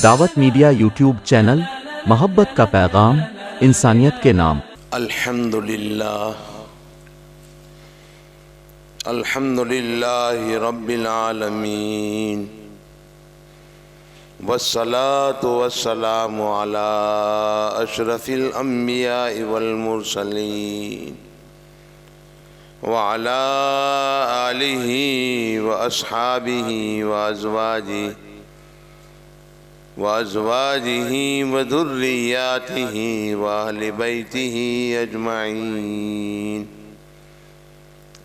दावत media YouTube channel, मोहब्बत का पैगाम, इंसानियत के नाम। अल्हम्दुलिल्लाह रब्बिल आलमीन वस्सलातु वस्सलामु अला अशरफिल अंबिया वल मुरसलीन व अला आलिहि व अस्हाबिहि व अज़वाजिहि व दुर्रियातिहि व अहलि बैतिहि अजमाइन।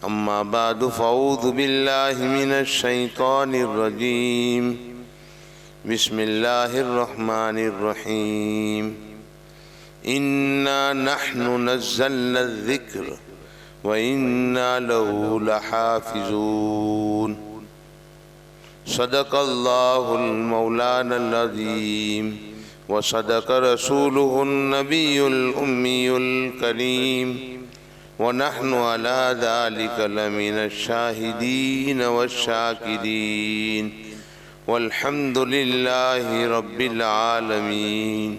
अम्मा बादु फ़अऊज़ु बिल्लाहि मिनश शैतानिर रजीम। बिस्मिल्लाहिर रहमानिर रहीम। इन्ना नहनु नज़्ज़लना ज़िक्र व इन्ना लहू लहाफ़िज़ून। सदक़ल्लाहुल मौलानल अज़ीम व सदक़ रसूलुहुन नबियुल उम्मियुल करीम व नहनु अला ज़ालिका लमिनश शाहिदीन वश्शाकिरीन वल्हम्दुलिल्लाहि रब्बिल आलमीन।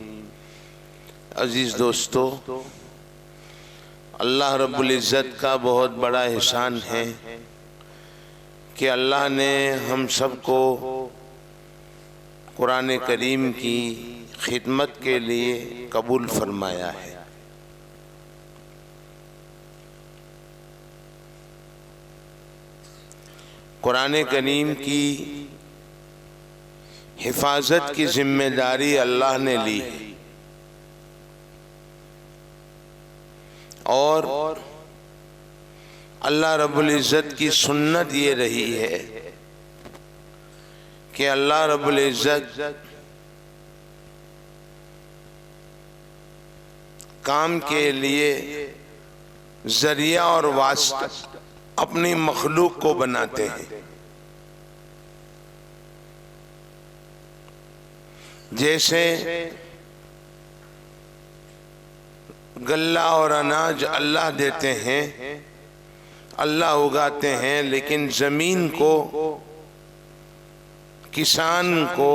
अज़ीज़ दोस्तों, अल्लाह रब्बुल इज़्ज़त का बहुत बड़ा एहसान है कि अल्लाह ने हम सबको कुरान करीम की खिदमत के लिए कबूल फरमाया है। कुरान करीम की हिफाजत की जिम्मेदारी अल्लाह ने ली है और अल्लाह रब्बुल इज़्ज़त की सुन्नत ये रही है कि अल्लाह रब्बुल इज़्ज़त काम के लिए जरिया और वास्ता अपनी मखलूक को बनाते हैं। जैसे गल्ला और अनाज अल्लाह देते हैं, अल्लाह उगाते हैं, लेकिन ज़मीन को, किसान को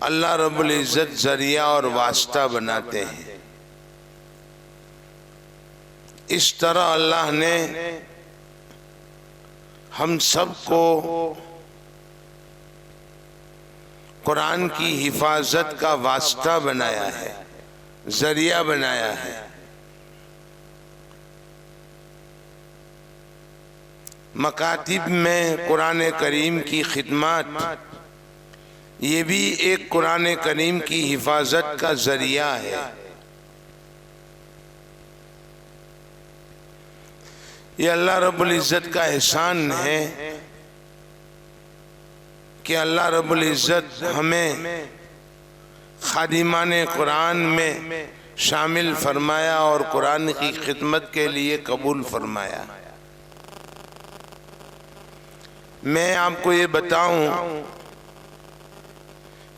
अल्लाह रब्बुल इज़्ज़त ज़रिया और वास्ता बनाते हैं। इस तरह अल्लाह ने हम सबको कुरान की हिफाजत का वास्ता बनाया है, ज़रिया बनाया है। मकातिब में कुरान करीम की खिदमत, ये भी एक कुरान करीम की हिफाजत का ज़रिया है। ये अल्लाह रब्बुल इज़्ज़त का एहसान है कि अल्लाह रब्बुल इज़्ज़त हमें खादिमाने कुरान में शामिल फरमाया और कुरान की खिदमत के लिए कबूल फरमाया। मैं आपको ये बताऊं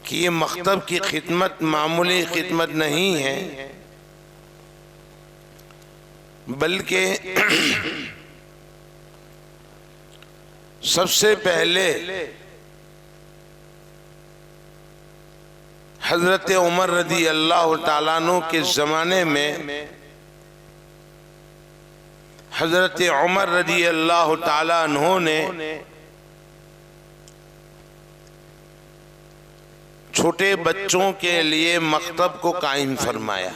कि ये मकतब की खिदमत मामूली खिदमत नहीं है, बल्कि सबसे पहले हज़रत उमर रज़ी अल्लाह ताला अन्हु के ज़माने में हज़रत उमर रज़ी अल्लाह ताला अन्हु ने छोटे बच्चों के लिए मकतब को कायम फरमाया।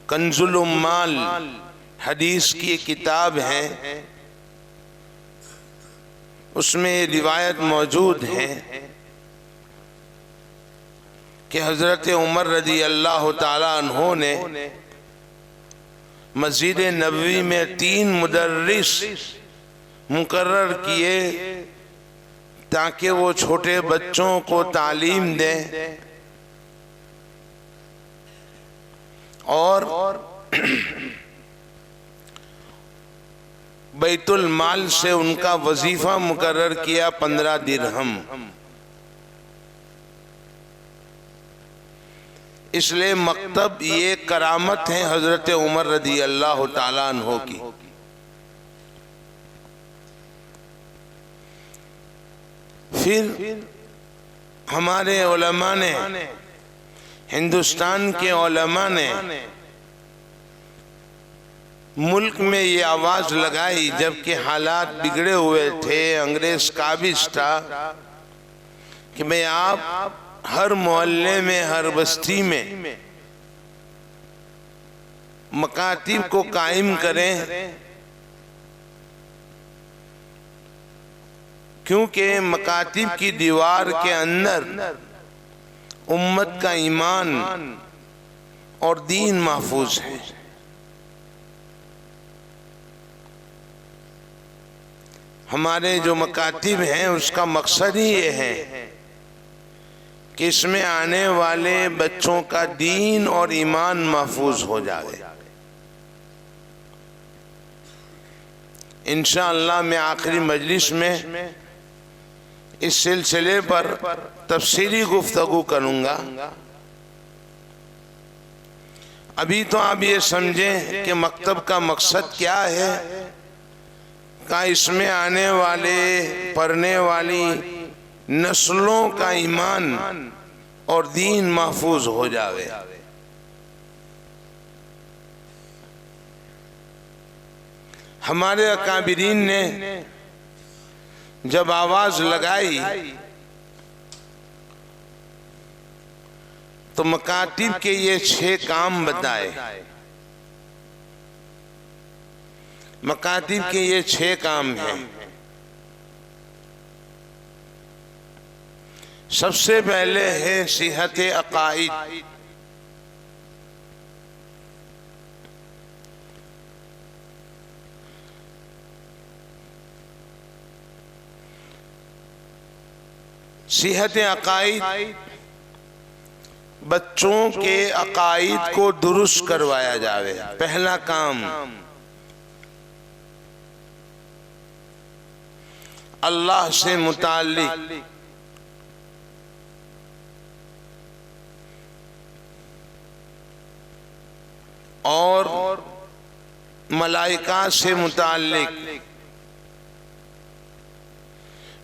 कंजुल उम्माल हदीस की किताब है, उसमें रिवायत मौजूद है कि हज़रत उमर रज़ी अल्लाह ताला अन्हु ने मस्जिद नबवी में 3 मुदर्रिस मुकर्रर किए ताकि वो छोटे बच्चों को तालीम दें और बैतुल माल से उनका वजीफा मुकर्रर किया 15 दिरहम। इसलिए मकतब ये करामत है हजरत उमर रदी अल्लाह ताला अन्हो की। फिर हमारे उलमा ने, हिंदुस्तान के उलमा ने मुल्क में ये आवाज लगाई जबकि हालात बिगड़े हुए थे, अंग्रेज काबिज था, कि भाई आप हर मोहल्ले में, हर बस्ती में मकातिब को कायम करें, क्योंकि मकातिब की दीवार के अंदर उम्मत का ईमान और दीन महफूज है। हमारे जो मकातिब हैं उसका मकसद ही ये है कि इसमें आने वाले बच्चों का दीन और ईमान महफूज हो जाए। इंशाअल्लाह मैं आखिरी मजलिस में इस सिलसिले पर तफसीली गुफ्तगू करूंगा। अभी तो आप ये समझें कि मकतब का मकसद क्या है, का इसमें आने वाले, पढ़ने वाली नस्लों का ईमान और दीन महफूज हो जावे। हमारे अकाबिरीन ने जब आवाज लगाई तो मकातिब के ये 6 काम बताए। मकातिब के ये 6 काम हैं। सबसे पहले है सिहत अकाइद। सिहत अकाइद, बच्चों के अकाइद को दुरुस्त करवाया जावे, पहला काम। अल्लाह से मुताल्लिक और मलाइका से मुताल्लिक,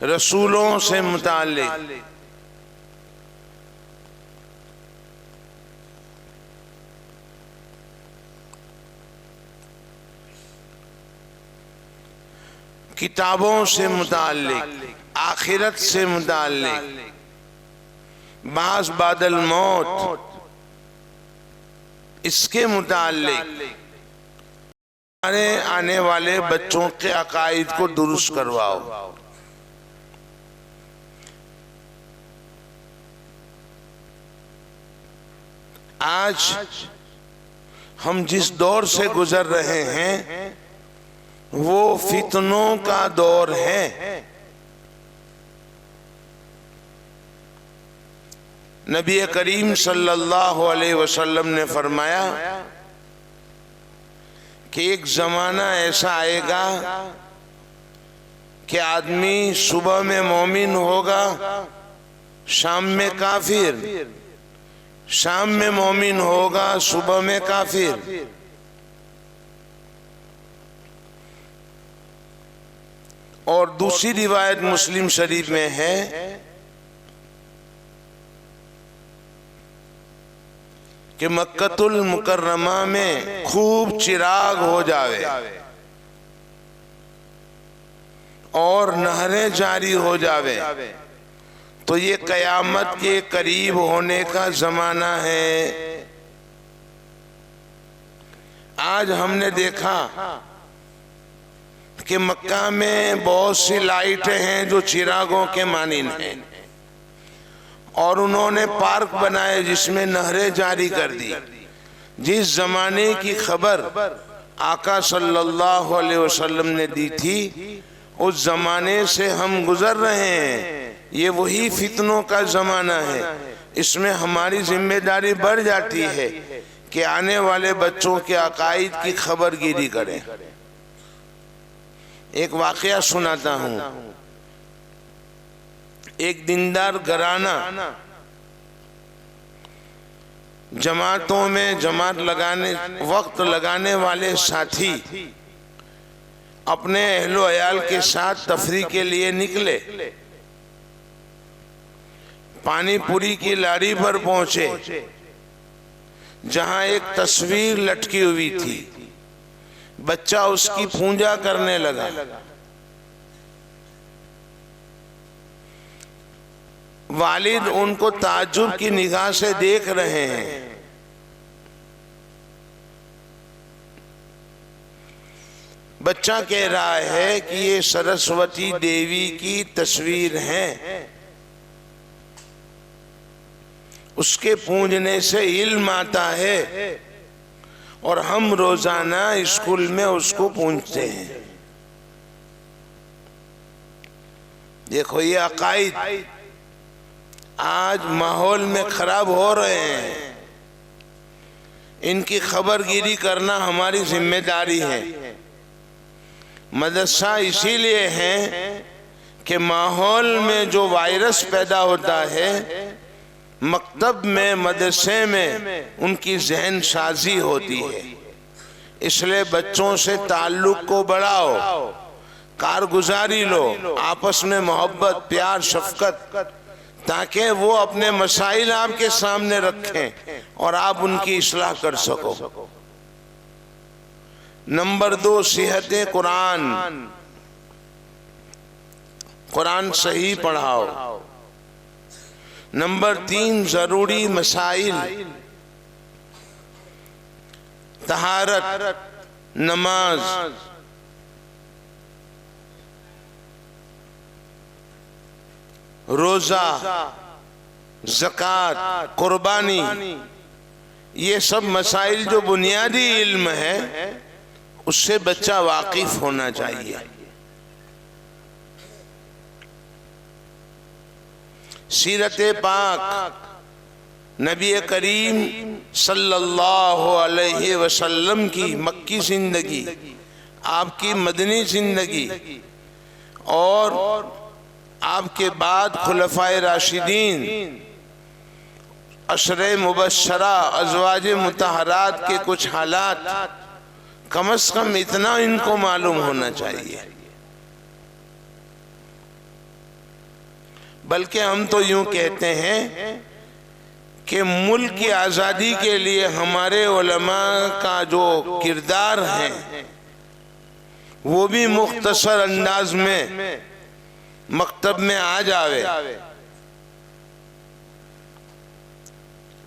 रसूलों से मुताल्लिक, किताबों से मुताल्लिक, आखिरत से मुताल्लिक, बास बादल मौत, इसके मुताल्लिक हमारे आने वाले बच्चों के अकाइद को दुरुस्त करवाओ। आज हम जिस दौर से गुजर रहे हैं वो फितनों का दौर है। नबी करीम सल्लल्लाहु अलैहि वसल्लम ने फरमाया कि एक जमाना ऐसा आएगा कि आदमी सुबह में मोमिन होगा, शाम में काफिर, शाम में मोमिन होगा, सुबह में काफिर। और दूसरी रिवायत मुस्लिम शरीफ में है कि मक्कतुल मुकर्रमा में खूब चिराग हो जावे और नहरें जारी हो जावे, तो ये कयामत के करीब होने का जमाना है। आज हमने देखा कि मक्का में बहुत सी लाइटें हैं जो चिरागों के मानिन हैं, और उन्होंने पार्क बनाए जिसमें नहरें जारी कर दी। जिस जमाने की खबर आका सल्लल्लाहु अलैहि वसल्लम ने दी थी उस जमाने से हम गुजर रहे हैं। ये वही फितनों का जमाना है। इसमें हमारी जिम्मेदारी बढ़ जाती है कि आने वाले बच्चों के अकाइद की खबरगिरी करें। एक वाकया सुनाता हूँ। एक दीनदार घराना जमातों में जमात लगाने वक्त लगाने वाले साथी अपने अहलो अयाल के साथ तफरीह के लिए निकले। पानी पूरी की लारी पर पहुंचे, जहां एक तस्वीर लटकी हुई थी। बच्चा उसकी पूजा करने लगा। वालिद उनको ताज्जुब की निगाह से देख रहे हैं। बच्चा कह रहा है कि ये सरस्वती देवी की तस्वीर है, उसके पूजने से इल्म आता है और हम रोजाना स्कूल में उसको पूजते हैं। देखो ये अकाइद आज माहौल में खराब हो रहे हैं। इनकी खबरगिरी करना हमारी जिम्मेदारी है। मदरसा इसीलिए है कि माहौल में जो वायरस पैदा होता है, मकतब में मदरसे में उनकी जहन साजी होती है। इसलिए बच्चों से ताल्लुक को बढ़ाओ, कारगुजारी लो, आपस में मोहब्बत, प्यार, शफकत, ताकि वो अपने मसाइल आपके सामने रखें और आप उनकी इस्लाह कर सको। नंबर 2, सेहत कुरान। कुरान सही पढ़ाओ। नंबर 3, जरूरी मसाइल, तहारत, नमाज, रोजा, ज़कात, कुर्बानी, ये सब मसाइल जो बुनियादी इल्म है, उससे बच्चा वाकिफ होना चाहिए। सीरत पाक, नबी करीम सल्लल्लाहु अलैहि वसल्लम की मक्की जिंदगी, आपकी मदनी जिंदगी और आपके बाद खुलफाए राशिदीन, अशरे मुबश्शरा, अज़वाज मुतहरात के कुछ हालात, कम से कम इतना इनको मालूम होना चाहिए। बल्कि हम तो यूं कहते हैं कि मुल्क की आज़ादी के लिए हमारे उलमा का जो किरदार है वो भी मुख्तसर अंदाज में मकतब में आ जावे।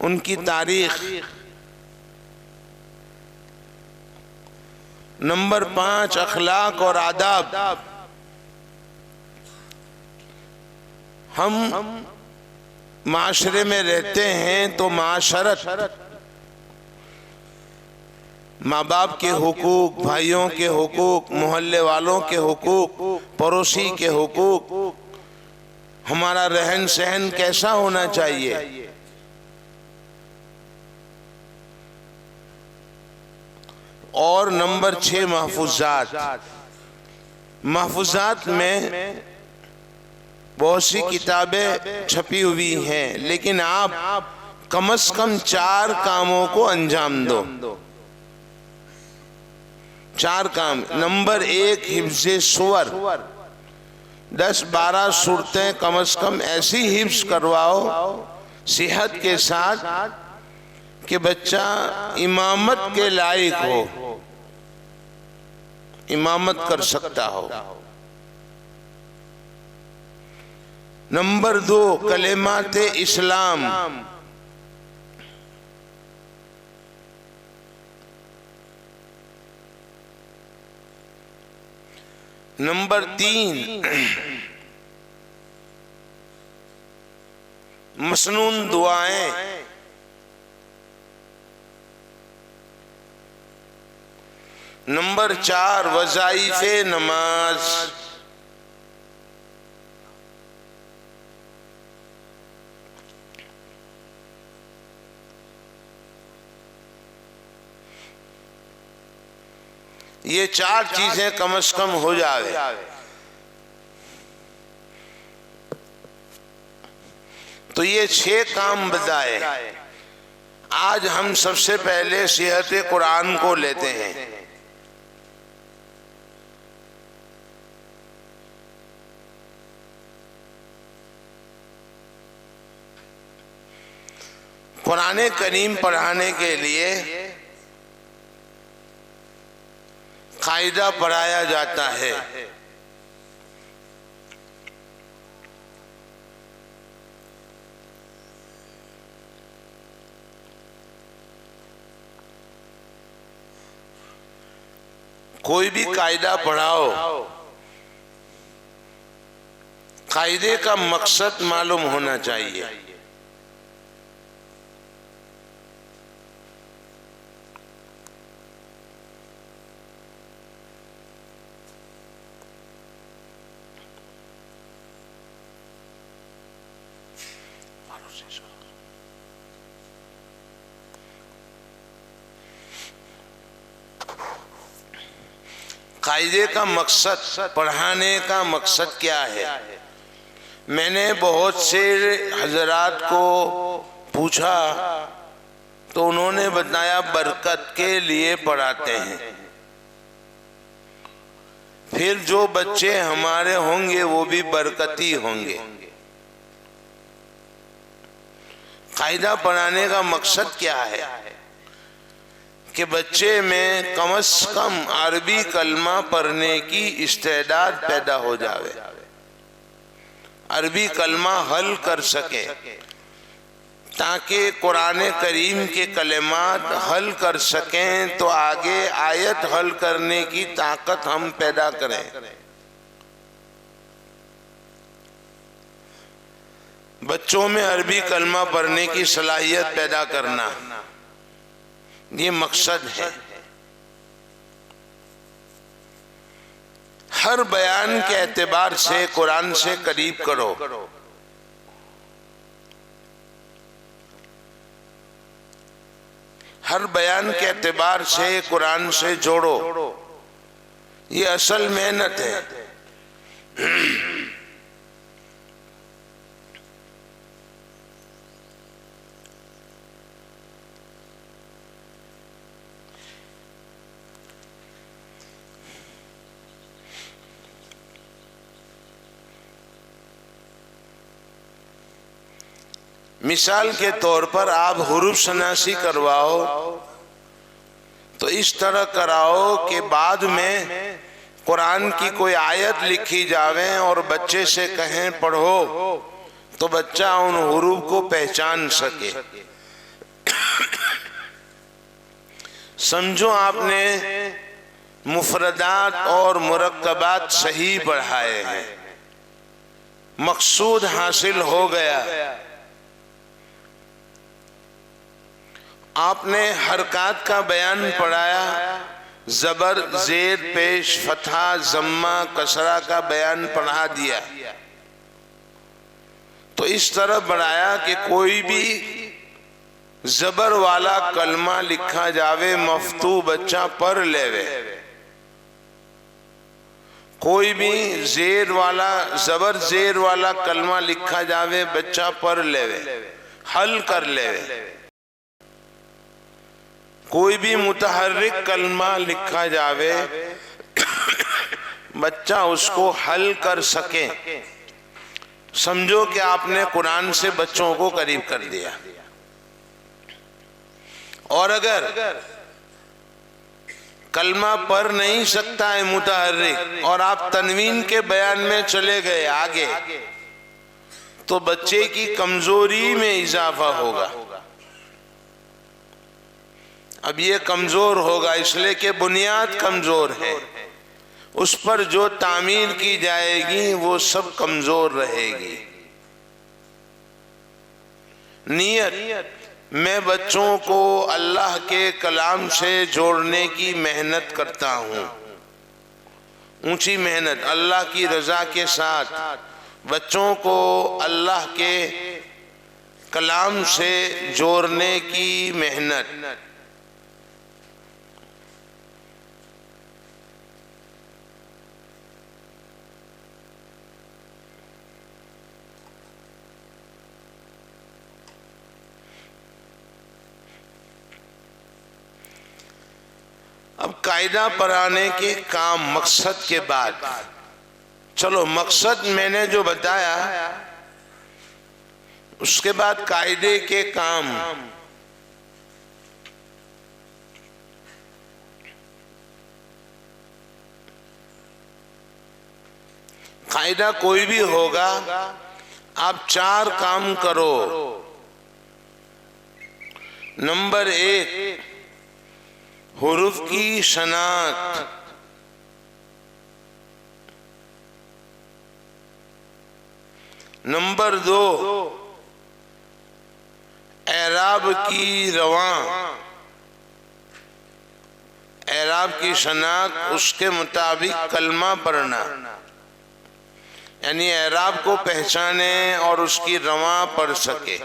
उनकी तारीख। नंबर 5, अखलाक और आदाब। हम माशरे में रहते हैं तो माशरत, माँ बाप के हुकूक, भाइयों के हुकूक, मोहल्ले वालों के हुकूक, पड़ोसी के हुकूक, हमारा रहन सहन कैसा होना चाहिए। और नंबर 6, महफूजात। महफूजात में बहुत सी किताबें छपी हुई हैं, लेकिन आप कम से कम 4 कामों को अंजाम दो। 4 काम। नंबर 1, हिफ्ज़े सुवर। 10-12 सूरतें कम से कम ऐसी हिफ्ज़ करवाओ सेहत के साथ कि बच्चा इमामत के लायक हो, इमामत कर सकता हो। नंबर 2, कलेमात इस्लाम। नंबर 3, मसनून दुआएं। नंबर 4, वज़ाइफ़े नमाज। ये 4 चीजें कम से कम हो जावे तो ये 6 काम बताए। आज हम सबसे पहले सेहत कुरान को लेते हैं। कुरान करीम पढ़ाने के लिए कायदा पढ़ाया जाता है। कोई भी कायदा पढ़ाओ, कायदे का मकसद मालूम होना चाहिए। कायदे का मकसद, पढ़ाने का मकसद क्या है? मैंने बहुत से हजरात को पूछा तो उन्होंने बताया बरकत के लिए पढ़ाते हैं। फिर जो बच्चे हमारे होंगे वो भी बरकती होंगे। कायदा पढ़ाने का मकसद क्या है कि बच्चे में कम से कम अरबी कलमा पढ़ने की इस्तेदाद पैदा हो जावे, अरबी कलमा हल कर सके, ताकि कुरान करीम के कलिमात हल कर सकें तो आगे आयत हल करने की ताकत हम पैदा करें। बच्चों में अरबी कलमा पढ़ने की सलाहियत पैदा करना, ये मकसद है। हर बयान के एतबार से कुरान से करीब करो। हर बयान के एतबार से कुरान से जोड़ो, ये असल मेहनत है। मिसाल के तौर पर आप हुरूफ शनासी करवाओ तो इस तरह कराओ कि बाद में कुरान की कोई आयत लिखी जावे और बच्चे से कहें पढ़ो तो बच्चा उन हुरूफ को पहचान सके। समझो आपने मुफरदात और मुरक्कबात सही पढ़ाए हैं, मकसूद हासिल हो गया। आपने हरकत का बयान पढ़ाया, जबर जेर पेश फतहा जम्मा कसरा का बयान पढ़ा दिया, तो इस तरह बढ़ाया कि कोई भी जबर वाला कलमा लिखा जावे मफ्तू बच्चा पढ़ लेवे, कोई भी जेर वाला जबर जेर वाला कलमा लिखा जावे बच्चा पढ़ लेवे, हल कर लेवे। कोई भी मुतहर्रिक कलमा लिखा जावे बच्चा उसको हल कर सके। समझो कि आपने कुरान से बच्चों को करीब कर दिया। और अगर कलमा पढ़ नहीं सकता है मुतहर्रिक और आप तनवीन के बयान में चले गए आगे, तो बच्चे की कमजोरी में इजाफा होगा। अब ये कमजोर होगा इसलिए कि बुनियाद कमजोर है, उस पर जो तामीर की जाएगी वो सब कमजोर रहेगी। नियत, मैं बच्चों को अल्लाह के कलाम से जोड़ने की मेहनत करता हूँ, ऊंची मेहनत, अल्लाह की रजा के साथ बच्चों को अल्लाह के कलाम से जोड़ने की मेहनत। अब कायदा पढ़ाने के काम मकसद के बाद, चलो मकसद मैंने जो बताया, उसके बाद कायदे के काम कायदा कोई भी होगा, आप 4 काम करो। नंबर 1, हुरूफ की शनाख्त। नंबर 2, एराब की रवा, एराब की शनाख्त, उसके मुताबिक कलमा पढ़ना, यानी एराब को पहचाने और उसकी रवा पढ़ सके,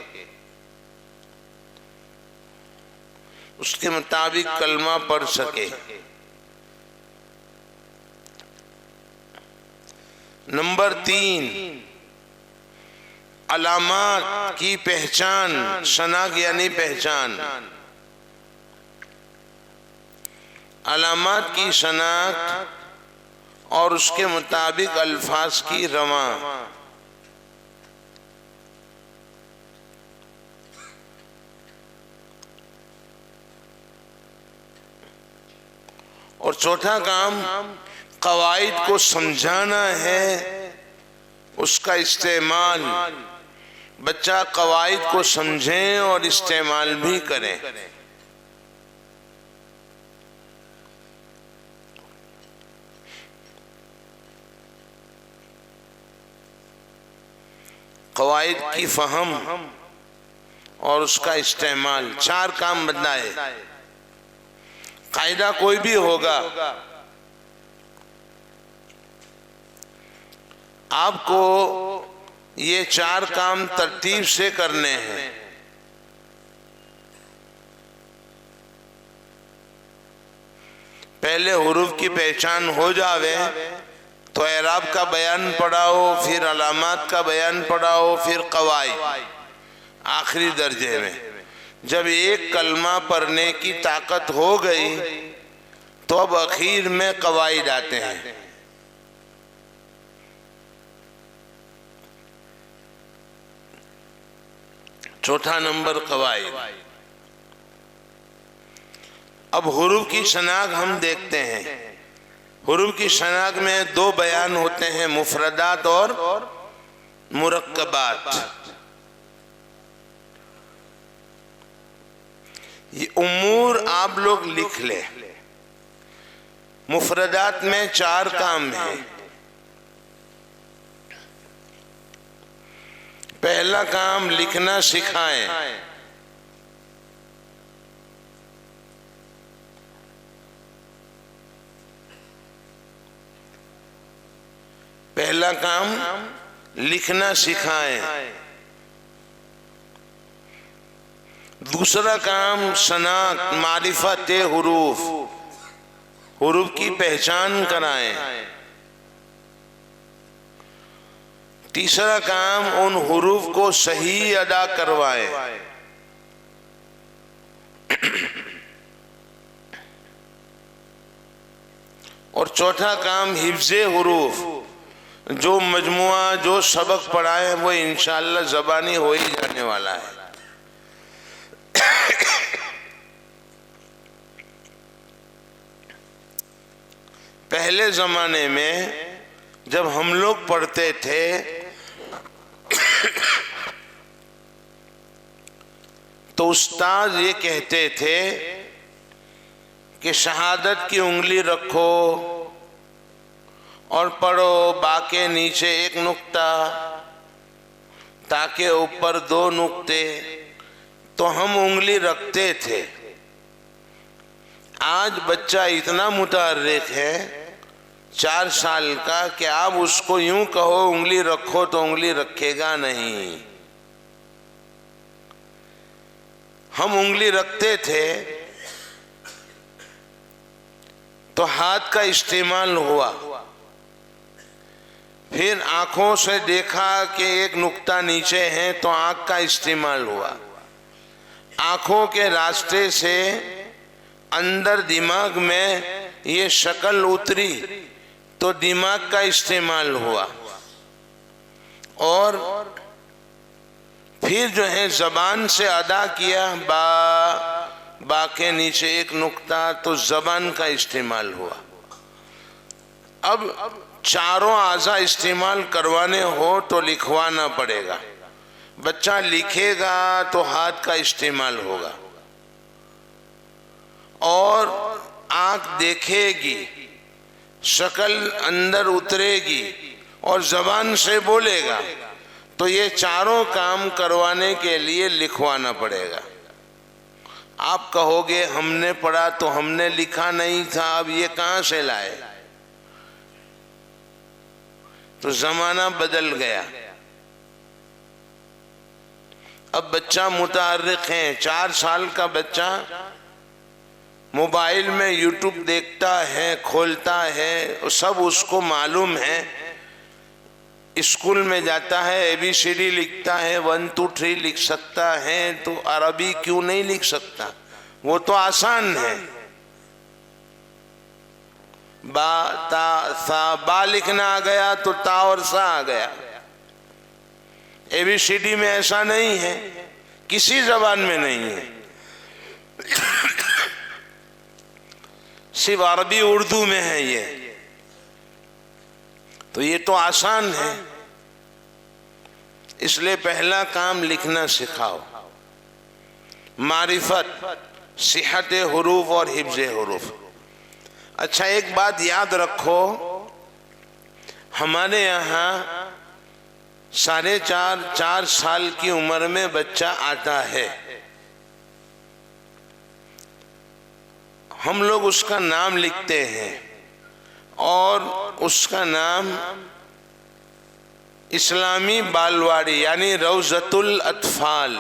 उसके मुताबिक कलमा पढ़ सके। नंबर 3, अलामात की पहचान, शनाख्त यानी पहचान, अलामात की शनाख्त और उसके मुताबिक अल्फाज की रवा। और चौथा काम, कवायद को समझाना है, उसका इस्तेमाल, बच्चा कवायद को समझे और इस्तेमाल भी करे। कवायद की फहम और उसका इस्तेमाल, 4 काम बताए। कायदा कोई भी होगा, आपको ये 4 काम तरतीब से करने हैं। पहले हुरूफ की पहचान हो जावे तो एराब का बयान पढ़ाओ, फिर अलामात का बयान पढ़ाओ, फिर कवायद आखिरी दर्जे में। जब एक कलमा पढ़ने की ताकत हो गई तो अब आखिर में कवायद आते हैं। चौथा नंबर कवायद। अब हुरूफ की शनाख्त हम देखते हैं। हुरूफ की शनाख्त में 2 बयान होते हैं, मुफरदात और मुरक्कबात। ये उमूर आप लोग लिख ले। मुफरदात में 4 काम हैं। पहला काम, लिखना सिखाएं। पहला काम, लिखना सिखाएं। दूसरा काम, शनाख्त, मारिफत हुरूफ, हुरूफ की पहचान कराएं। तीसरा काम, उन हुरूफ को सही अदा करवाएं। और चौथा काम, हिफ्ज़े हुरूफ, जो मजमुआ, जो सबक पढ़ाए वो इंशाअल्लाह ज़बानी हो ही जाने वाला है। पहले ज़माने में जब हम लोग पढ़ते थे तो उस्ताद ये कहते थे कि शहादत की उंगली रखो और पढ़ो, बा के नीचे 1 नुक्ता, ता के ऊपर 2 नुक्ते। तो हम उंगली रखते थे। आज बच्चा इतना मुतहर्रिक है 4 साल का कि आप उसको यूं कहो उंगली रखो तो उंगली रखेगा नहीं। हम उंगली रखते थे तो हाथ का इस्तेमाल हुआ, फिर आंखों से देखा कि 1 नुक्ता नीचे है तो आंख का इस्तेमाल हुआ, आंखों के रास्ते से अंदर दिमाग में ये शक्ल उतरी तो दिमाग का इस्तेमाल हुआ, और फिर जो है जबान से अदा किया, बा के नीचे 1 नुक्ता, तो जबान का इस्तेमाल हुआ। अब चारों आज़ा इस्तेमाल करवाने हो तो लिखवाना पड़ेगा। बच्चा लिखेगा तो हाथ का इस्तेमाल होगा, और आंख देखेगी, शक्ल अंदर उतरेगी और जबान से बोलेगा। तो ये चारों काम करवाने के लिए लिखवाना पड़ेगा। आप कहोगे हमने पढ़ा तो हमने लिखा नहीं था, अब ये कहां से लाए? तो जमाना बदल गया। अब बच्चा मुतहर्रिक है। 4 साल का बच्चा मोबाइल में यूट्यूब देखता है, खोलता है, सब उसको मालूम है। स्कूल में जाता है, ABCD लिखता है, 1 2 3 लिख सकता है, तो अरबी क्यों नहीं लिख सकता? वो तो आसान है। बा ता सा, बा लिखना आ गया तो ता और सा आ गया। ABCD में ऐसा नहीं है, किसी जबान में नहीं है, सिर्फ अरबी उर्दू में है ये। तो ये तो आसान है। इसलिए पहला काम लिखना सिखाओ। मारिफत, सिहत हुरूफ और हिफ्ज़ हुरूफ। अच्छा, एक बात याद रखो, हमारे यहाँ 4.5 साल की उम्र में बच्चा आता है। हम लोग उसका नाम लिखते हैं और उसका नाम इस्लामी बालवाड़ी यानी रौज़तुल अत्फाल,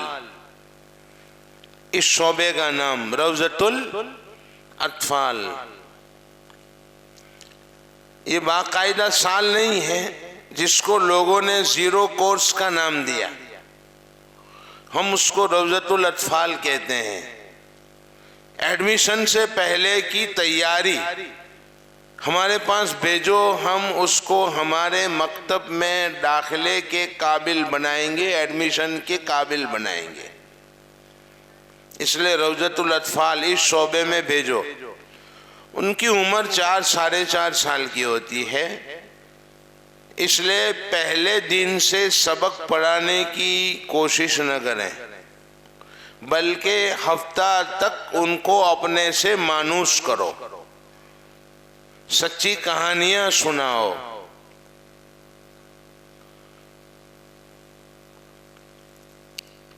इस शोबे का नाम रौज़तुल अत्फाल। ये बाकायदा साल नहीं है जिसको लोगों ने 0 कोर्स का नाम दिया, हम उसको रौज़तुल अत्फाल कहते हैं। एडमिशन से पहले की तैयारी हमारे पास भेजो, हम उसको हमारे मकतब में दाखिले के काबिल बनाएंगे, एडमिशन के काबिल बनाएंगे। इसलिए रौज़तुल अत्फाल इस शोबे में भेजो। उनकी उम्र 4 साढ़े 4 साल की होती है, इसलिए पहले दिन से सबक पढ़ाने की कोशिश न करें, बल्कि हफ्ता तक उनको अपने से मानूस करो, सच्ची कहानियां सुनाओ।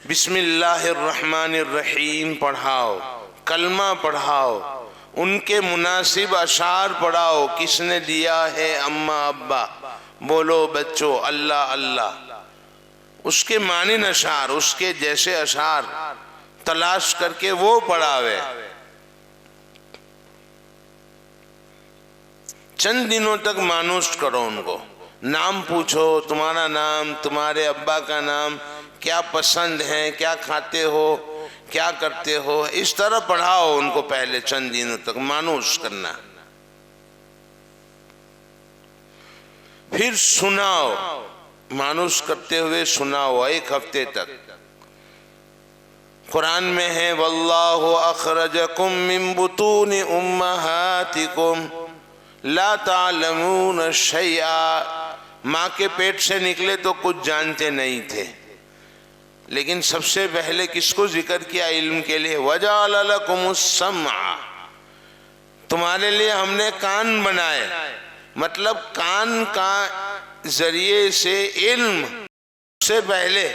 बिस्मिल्लाहिर्रहमानिर्रहीम पढ़ाओ, कलमा पढ़ाओ, उनके मुनासिब अशार पढ़ाओ। किसने दिया है? अम्मा अब्बा। बोलो बच्चों अल्लाह अल्लाह। उसके मानिन अशार, उसके जैसे अशार तलाश करके वो पढ़ावे। चंद दिनों तक मानूस करो उनको। नाम पूछो, तुम्हारा नाम, तुम्हारे अब्बा का नाम, क्या पसंद है, क्या खाते हो, क्या करते हो, इस तरह पढ़ाओ उनको। पहले चंद दिनों तक मानूस करना, फिर सुनाओ, मानूस करते हुए सुनाओ 1 हफ्ते तक। कुरान में है वल्लाहु अखरजकुम मिन बुतूनि उम्महातिकुम ला तालमून शैआ। माँ के पेट से निकले तो कुछ जानते नहीं थे, लेकिन सबसे पहले किसको जिक्र किया? इल्म के लिए। वजाल लकुमुस सम्अ, तुम्हारे लिए हमने कान बनाए, मतलब कान का जरिए से इल्म से पहले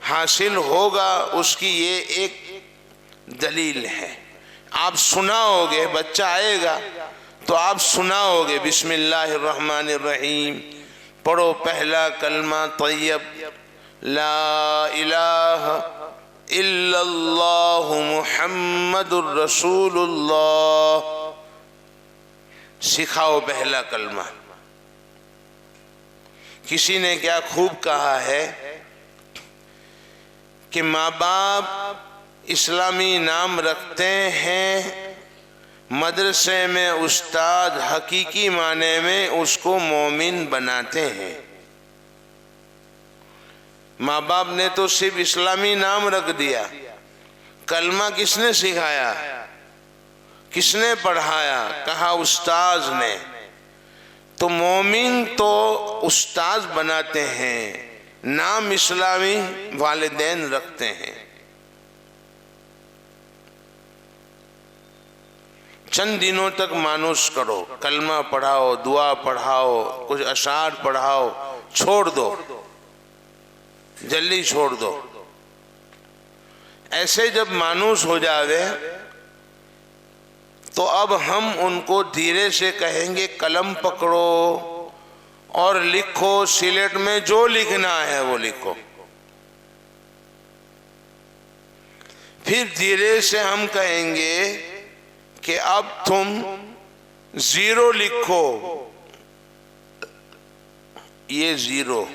हासिल होगा, उसकी ये एक दलील है। आप सुनाओगे, बच्चा आएगा तो आप सुनाओगे बिस्मिल्लाहिर्रहमानिर्रहीम, पढ़ो पहला कलमा तय्यब ला इलाहा इल्लल्लाहु मुहम्मदुर रसूलुल्लाह। सिखाओ पहला कलमा। किसी ने क्या खूब कहा है कि माँ बाप इस्लामी नाम रखते हैं, मदरसे में उस्ताद हकीकी माने में उसको मोमिन बनाते हैं। माँ बाप ने तो सिर्फ इस्लामी नाम रख दिया, कलमा किसने सिखाया, किसने पढ़ाया? कहा उस्ताद ने। तो मोमिन तो उस्ताद बनाते हैं, नाम इस्लामी वालिदैन रखते हैं। चंद दिनों तक मानुस करो, कलमा पढ़ाओ, दुआ पढ़ाओ, कुछ अशार पढ़ाओ, छोड़ दो, जल्दी छोड़ दो। ऐसे जब मानुस हो जावे तो अब हम उनको धीरे से कहेंगे कलम पकड़ो और लिखो, सिलेट में जो लिखना है वो लिखो। फिर धीरे से हम कहेंगे कि अब तुम 0 लिखो, ये 0,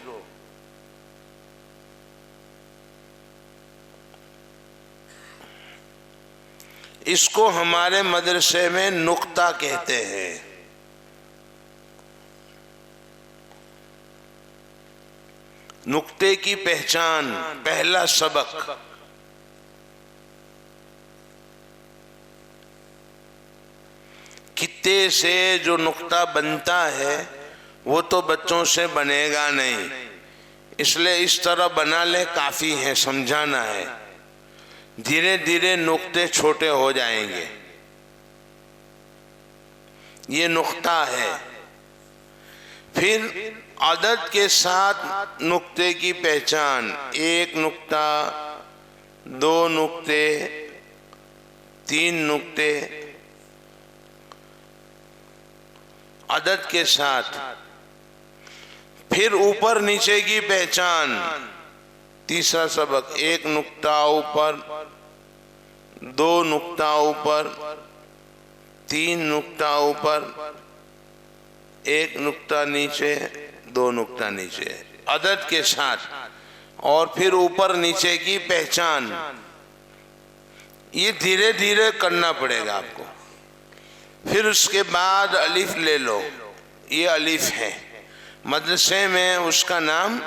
इसको हमारे मदरसे में नुक्ता कहते हैं। नुक्ते की पहचान, पहला सबक। कित्ते से जो नुक्ता बनता है वो तो बच्चों से बनेगा नहीं, इसलिए इस तरह बना ले, काफी है, समझाना है। धीरे धीरे नुक्ते छोटे हो जाएंगे। ये नुक्ता है। फिर अदद के साथ नुक्ते की पहचान, 1 नुक्ता, 2 नुक्ते, 3 नुक्ते, अदद के साथ। फिर ऊपर नीचे की पहचान, तीसरा सबक, 1 नुक्ता ऊपर, 2 नुक्ता ऊपर, 3 नुक्ता ऊपर, 1 नुक्ता नीचे, 2 नुक्ता नीचे, अदद के साथ। और फिर ऊपर नीचे की पहचान। ये धीरे धीरे करना पड़ेगा आपको। फिर उसके बाद अलिफ ले लो, ये अलिफ है, मदरसे में उसका नाम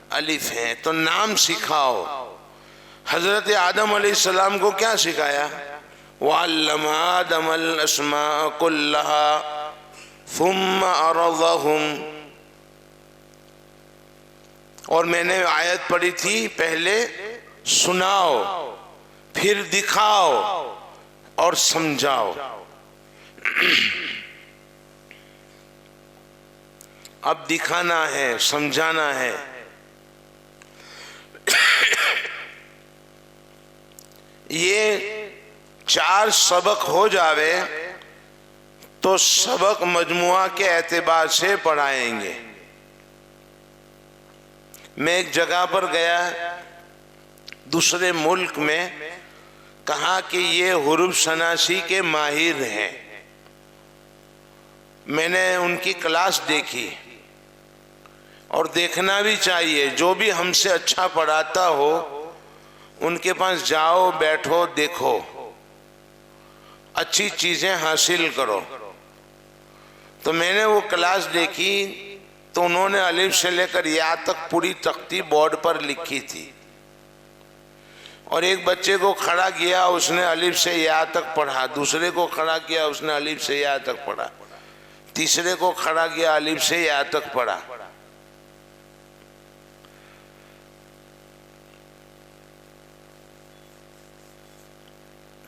अलिफ है, तो नाम सिखाओ। हजरत आदम अलैहिस्सलाम को क्या सिखाया? वअल्लम आदमल अस्मा कुल्लहा सुम्मा अरज़हुम। और मैंने आयत पढ़ी थी, पहले सुनाओ, फिर दिखाओ और समझाओ। अब दिखाना है, समझाना है। ये 4 सबक हो जावे तो सबक मजमुआ के एतबार से पढ़ाएंगे। मैं एक जगह पर गया, दूसरे मुल्क में, कहा कि ये हुरूफ शनासी के माहिर हैं। मैंने उनकी क्लास देखी और देखना भी चाहिए। जो भी हमसे अच्छा पढ़ाता हो उनके पास जाओ, बैठो, देखो, अच्छी चीजें हासिल करो। तो मैंने वो क्लास देखी तो उन्होंने अलिफ से लेकर या तक पूरी तख्ती बोर्ड पर लिखी थी। और एक बच्चे को खड़ा किया, उसने अलिफ से या तक पढ़ा। दूसरे को खड़ा किया, उसने अलिफ से या तक पढ़ा। तीसरे को खड़ा किया, अलिफ से या तक पढ़ा।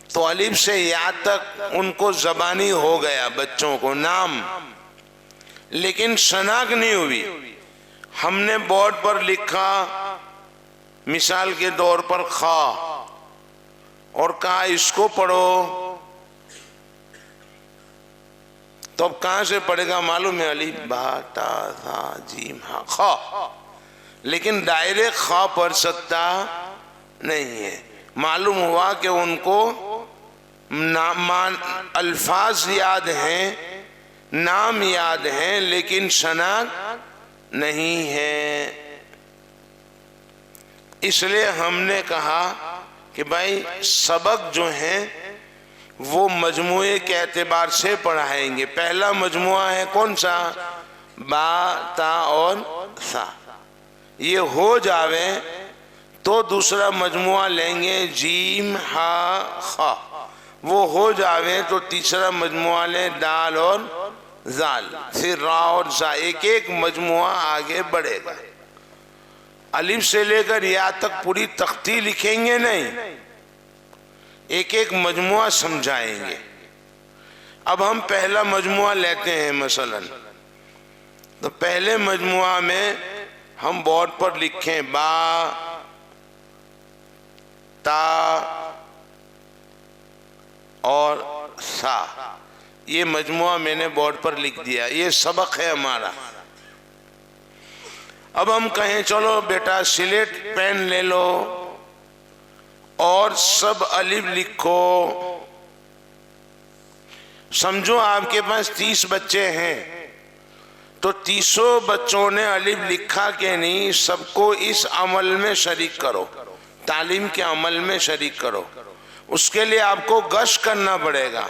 तो अलिफ से या तक उनको ज़बानी हो गया, बच्चों को नाम, लेकिन शनाख्त नहीं हुई। हमने बोर्ड पर लिखा, मिसाल के तौर पर खा, और कहा इसको पढ़ो, तो अब कहां से पढ़ेगा मालूम है? अलिफ बा ता था जीम हा खा, लेकिन डायरेक्ट खा पढ़ सकता नहीं है। मालूम हुआ कि उनको अल्फाज याद हैं, नाम याद हैं, लेकिन शनाख्त नहीं है। इसलिए हमने कहा कि भाई सबक जो हैं वो मजमुए के एतबार से पढ़ाएंगे। पहला मजमुआ है कौन सा? बा, ता और सा। ये हो जावे तो दूसरा मजमुआ लेंगे, जीम, हा, खा। वो हो जावे तो तीसरा मजमुआ लें, दाल और जाल, फिर रा और जा, एक एक मजमुआ आगे बढ़ेगा। अलिफ से लेकर या तक पूरी तख्ती लिखेंगे नहीं, एक एक मजमुआ समझाएंगे। अब हम पहला मजमुआ लेते हैं मसलन, तो पहले मजमुआ में हम बोर्ड पर लिखें बा ता और सा, ये मजमुआ मैंने बोर्ड पर लिख दिया, ये सबक है हमारा। अब हम कहें चलो बेटा स्लेट पेन ले लो और सब अलिफ लिखो। समझो आपके पास 30 बच्चे हैं, तो 30 बच्चों ने अलिफ लिखा कि नहीं, सबको इस अमल में शरीक करो, तालीम के अमल में शरीक करो। उसके लिए आपको गश्त करना पड़ेगा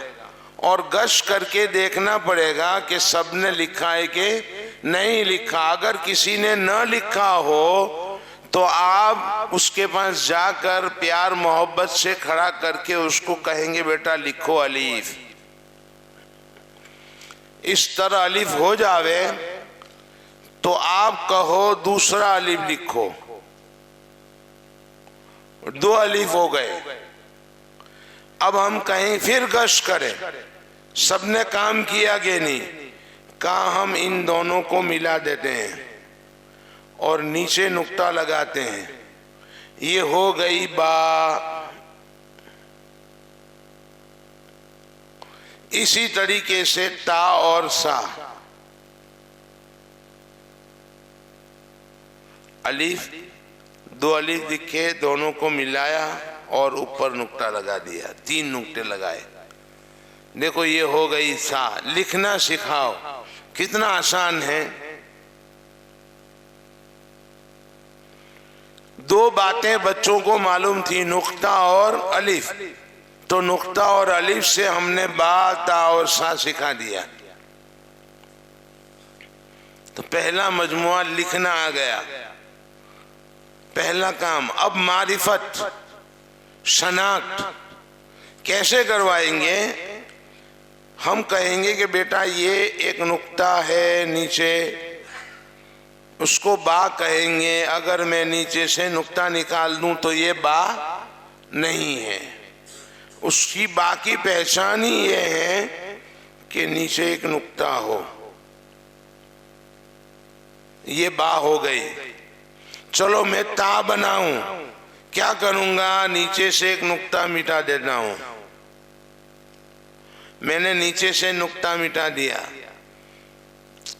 और गश्त करके देखना पड़ेगा कि सबने लिखा है कि नहीं लिखा। अगर किसी ने न लिखा हो तो आप उसके पास जाकर प्यार मोहब्बत से खड़ा करके उसको कहेंगे बेटा लिखो अलीफ। इस तरह अलीफ हो जावे तो आप कहो दूसरा अलीफ लिखो, 2 अलीफ हो गए। अब हम कहें फिर गश्त करें, सबने काम किया कि नहीं, कहा हम इन दोनों को मिला देते हैं और नीचे नुक्ता लगाते हैं, ये हो गई बा। इसी तरीके से ता और सा, अलीफ 2 अलीफ लिखे, दोनों को मिलाया और ऊपर नुक्ता लगा दिया, 3 नुक्ते लगाए। देखो ये हो गई सा। लिखना सिखाओ, कितना आसान है। 2 बातें बच्चों को मालूम थी, नुक्ता और अलिफ, तो नुक्ता और अलिफ से हमने बा ता और सा सिखा दिया। तो पहला मजमुआ लिखना आ गया, पहला काम। अब मारिफत, शनाख्त कैसे करवाएंगे? हम कहेंगे कि बेटा ये एक नुक्ता है नीचे, उसको बा कहेंगे। अगर मैं नीचे से नुक्ता निकाल दूं तो ये बा नहीं है। उसकी बा की पहचान ही ये है कि नीचे एक नुक्ता हो, ये बा हो गई। चलो मैं ता बनाऊं, क्या करूंगा? नीचे से एक नुक्ता मिटा देता हूं। मैंने नीचे से नुक्ता मिटा दिया,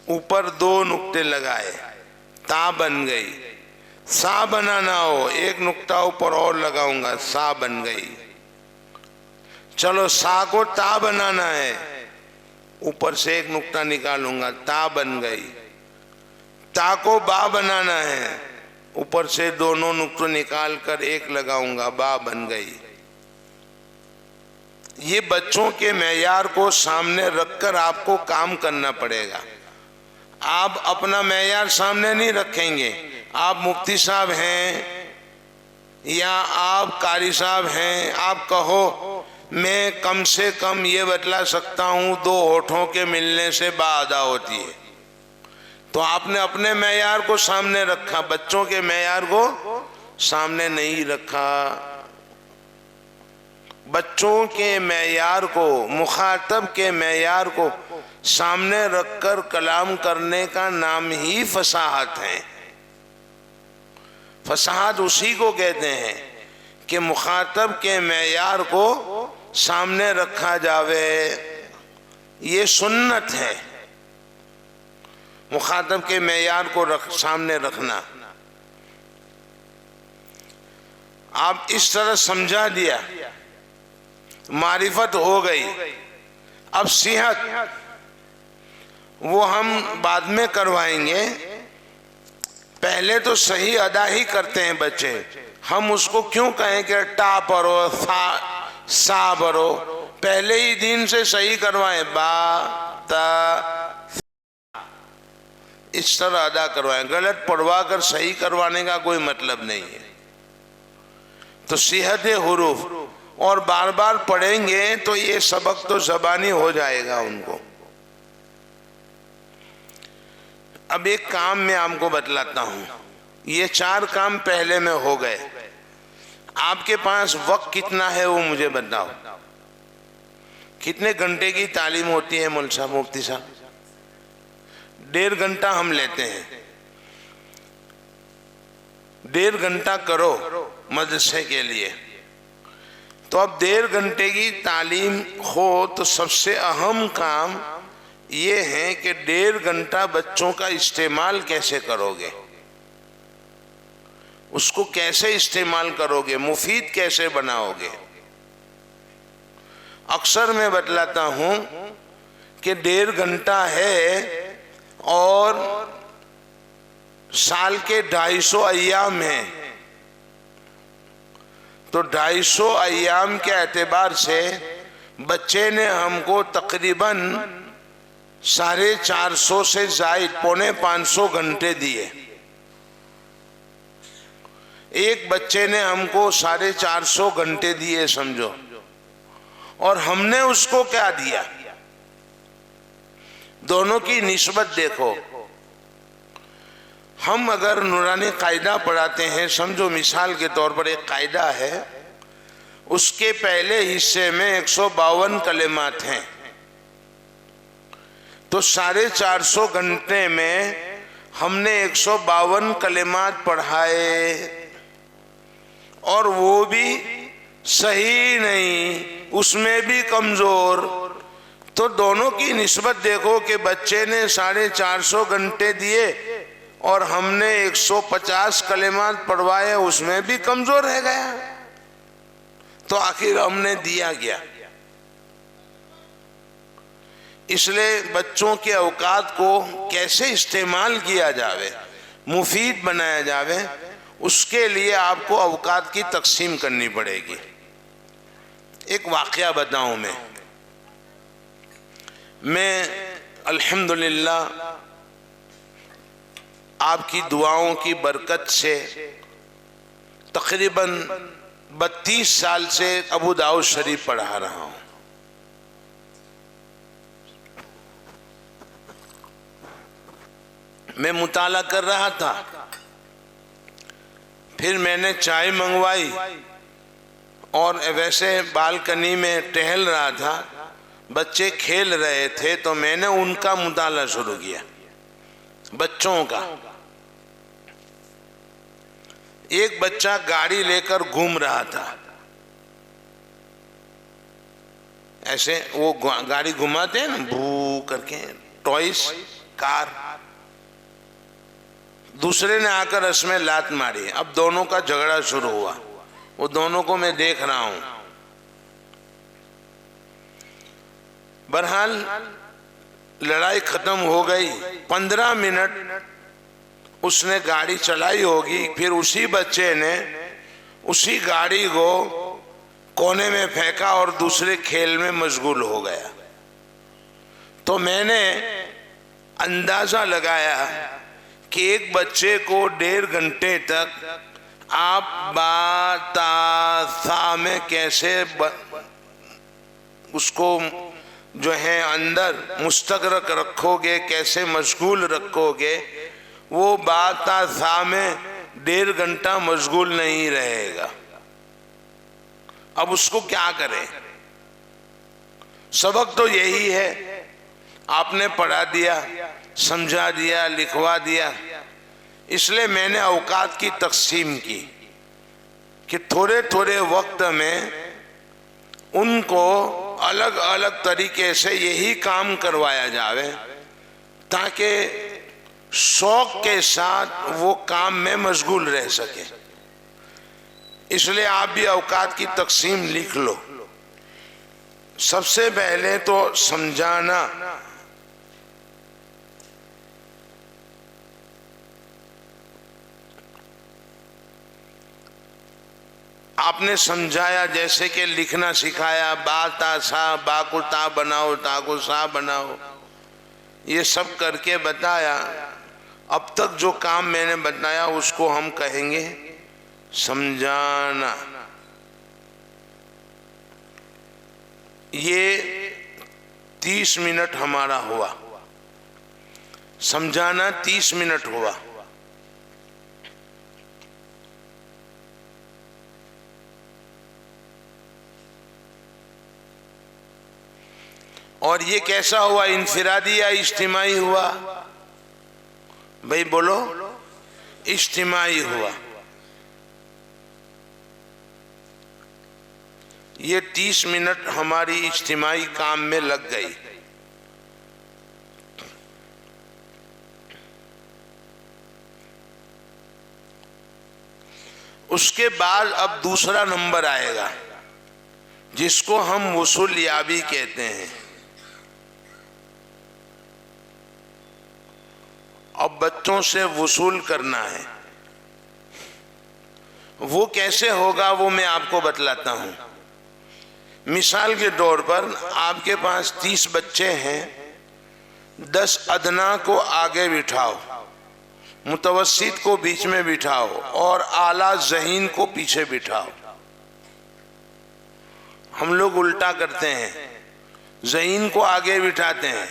ऊपर 2 नुक्ते लगाए, ता बन गई। सा बनाना हो, एक नुक्ता ऊपर और लगाऊंगा, सा बन गई। चलो सा को ता बनाना है, ऊपर से एक नुक्ता निकालूंगा, ता बन गई। ता को बा बनाना है, ऊपर से दोनों नुक्ते निकाल कर एक लगाऊंगा, बा बन गई। ये बच्चों के मेयार को सामने रखकर आपको काम करना पड़ेगा। आप अपना मेयार सामने नहीं रखेंगे। आप मुफ्ती साहब हैं या आप कारी साहब हैं, आप कहो मैं कम से कम ये बतला सकता हूँ 2 होठों के मिलने से बा अदा होती है, तो आपने अपने मेयार को सामने रखा, बच्चों के मेयार को सामने नहीं रखा। बच्चों के मेयार को, मुखातब के मेयार को सामने रखकर कलाम करने का नाम ही फसाहत है। फसाहत उसी को कहते हैं कि मुखातब के मेयार को सामने रखा जावे, ये सुन्नत है। मुखातब के मेयार को सामने रखना। आप इस तरह समझा दिया, मारिफत हो गई। अब सेहत वो हम बाद में करवाएंगे, पहले तो सही अदा ही करते हैं बच्चे। हम उसको क्यों कहें कि टा पढ़ो, सा पढ़ो, पहले ही दिन से सही करवाएं, बा ता इस तरह अदा करवाएं। गलत पढ़वा कर सही करवाने का कोई मतलब नहीं है। तो सेहत हुरूफ, और बार बार पढ़ेंगे तो ये सबक तो ज़बानी हो जाएगा उनको। अब एक काम मैं आपको बतलाता हूं, ये 4 काम पहले में हो गए। आपके पास वक्त कितना है वो मुझे बताओ। कितने घंटे की तालीम होती है मौलवी साहब, मुफ्ती साहब? 1.5 घंटा हम लेते हैं। 1.5 घंटा करो मदरसे के लिए, तो अब 1.5 घंटे की तालीम हो तो सबसे अहम काम ये है कि 1.5 घंटा बच्चों का इस्तेमाल कैसे करोगे, उसको कैसे इस्तेमाल करोगे, मुफीद कैसे बनाओगे। अक्सर मैं बतलाता हूं कि 1.5 घंटा है और साल के 250 अय्याम हैं, तो 250 अय्याम के एतबार से बच्चे ने हमको तकरीबन 450 से जायद 450 घंटे दिए। एक बच्चे ने हमको 450 घंटे दिए समझो, और हमने उसको क्या दिया। दोनों की निस्बत देखो। हम अगर नूरानी कायदा पढ़ाते हैं, समझो मिसाल के तौर पर एक कायदा है, उसके पहले हिस्से में 152 कलिमात हैं, तो 450 घंटे में हमने 152 कलिमात पढ़ाए, और वो भी सही नहीं, उसमें भी कमजोर। तो दोनों की निस्बत देखो कि बच्चे ने 450 घंटे दिए और हमने 150 कलिमात पढ़वाए, उसमें भी कमजोर रह गया। तो आखिर हमने दिया गया। इसलिए बच्चों के औकात को कैसे इस्तेमाल किया जावे, मुफीद बनाया जावे, उसके लिए आपको औकात की तकसीम करनी पड़ेगी। एक वाकया बताऊं मैं अल्हम्दुलिल्लाह आपकी दुआओं की बरकत से तकरीबन 32 साल से अबू दाऊद शरीफ पढ़ा रहा हूं। मैं मुताला कर रहा था, फिर मैंने चाय मंगवाई और वैसे बालकनी में टहल रहा था, बच्चे खेल रहे थे, तो मैंने उनका मुताला शुरू किया, बच्चों का। एक बच्चा गाड़ी लेकर घूम रहा था, ऐसे वो गाड़ी घुमाते हैं ना भू करके, टॉयस कार। दूसरे ने आकर उसमें लात मारी, अब दोनों का झगड़ा शुरू हुआ। वो दोनों को मैं देख रहा हूं। बहरहाल लड़ाई खत्म हो गई। 15 मिनट उसने गाड़ी चलाई होगी, फिर उसी बच्चे ने उसी गाड़ी को कोने में फेंका और दूसरे खेल में मशगूल हो गया। तो मैंने अंदाजा लगाया कि एक बच्चे को 1.5 घंटे तक आप बाता में कैसे उसको जो है अंदर मुस्तगरक रखोगे, कैसे मशगूल रखोगे, वो बाता में 1.5 घंटा मशगूल नहीं रहेगा। अब उसको क्या करें? सबक तो यही है, आपने पढ़ा दिया, समझा दिया, लिखवा दिया। इसलिए मैंने औकात की तकसीम की कि थोड़े थोड़े वक्त में उनको अलग अलग तरीके से यही काम करवाया जावे, ताकि शौक के साथ वो काम में मशगूल रह सके। इसलिए आप भी औकात की तकसीम लिख लो। सबसे पहले तो समझाना, आपने समझाया, जैसे कि लिखना सिखाया, बाता सा बाको ता बनाओ, ताको सा बनाओ, ये सब करके बताया। अब तक जो काम मैंने बताया उसको हम कहेंगे समझाना। ये 30 मिनट हमारा हुआ। समझाना 30 मिनट हुआ। और ये कैसा हुआ, इनफिरादी या इज्तिमाई हुआ? भाई बोलो, इज्तिमाई हुआ। ये 30 मिनट हमारी इज्तिमाई काम में लग गई। उसके बाद अब दूसरा नंबर आएगा जिसको हम वसूल याबी कहते हैं। अब बच्चों से वसूल करना है। वो कैसे होगा वो मैं आपको बतलाता हूं। मिसाल के तौर पर आपके पास 30 बच्चे हैं, 10 अदना को आगे बिठाओ, मुतवस्सित को बीच में बिठाओ और आला ज़हीन को पीछे बिठाओ। हम लोग उल्टा करते हैं, ज़हीन को आगे बिठाते हैं,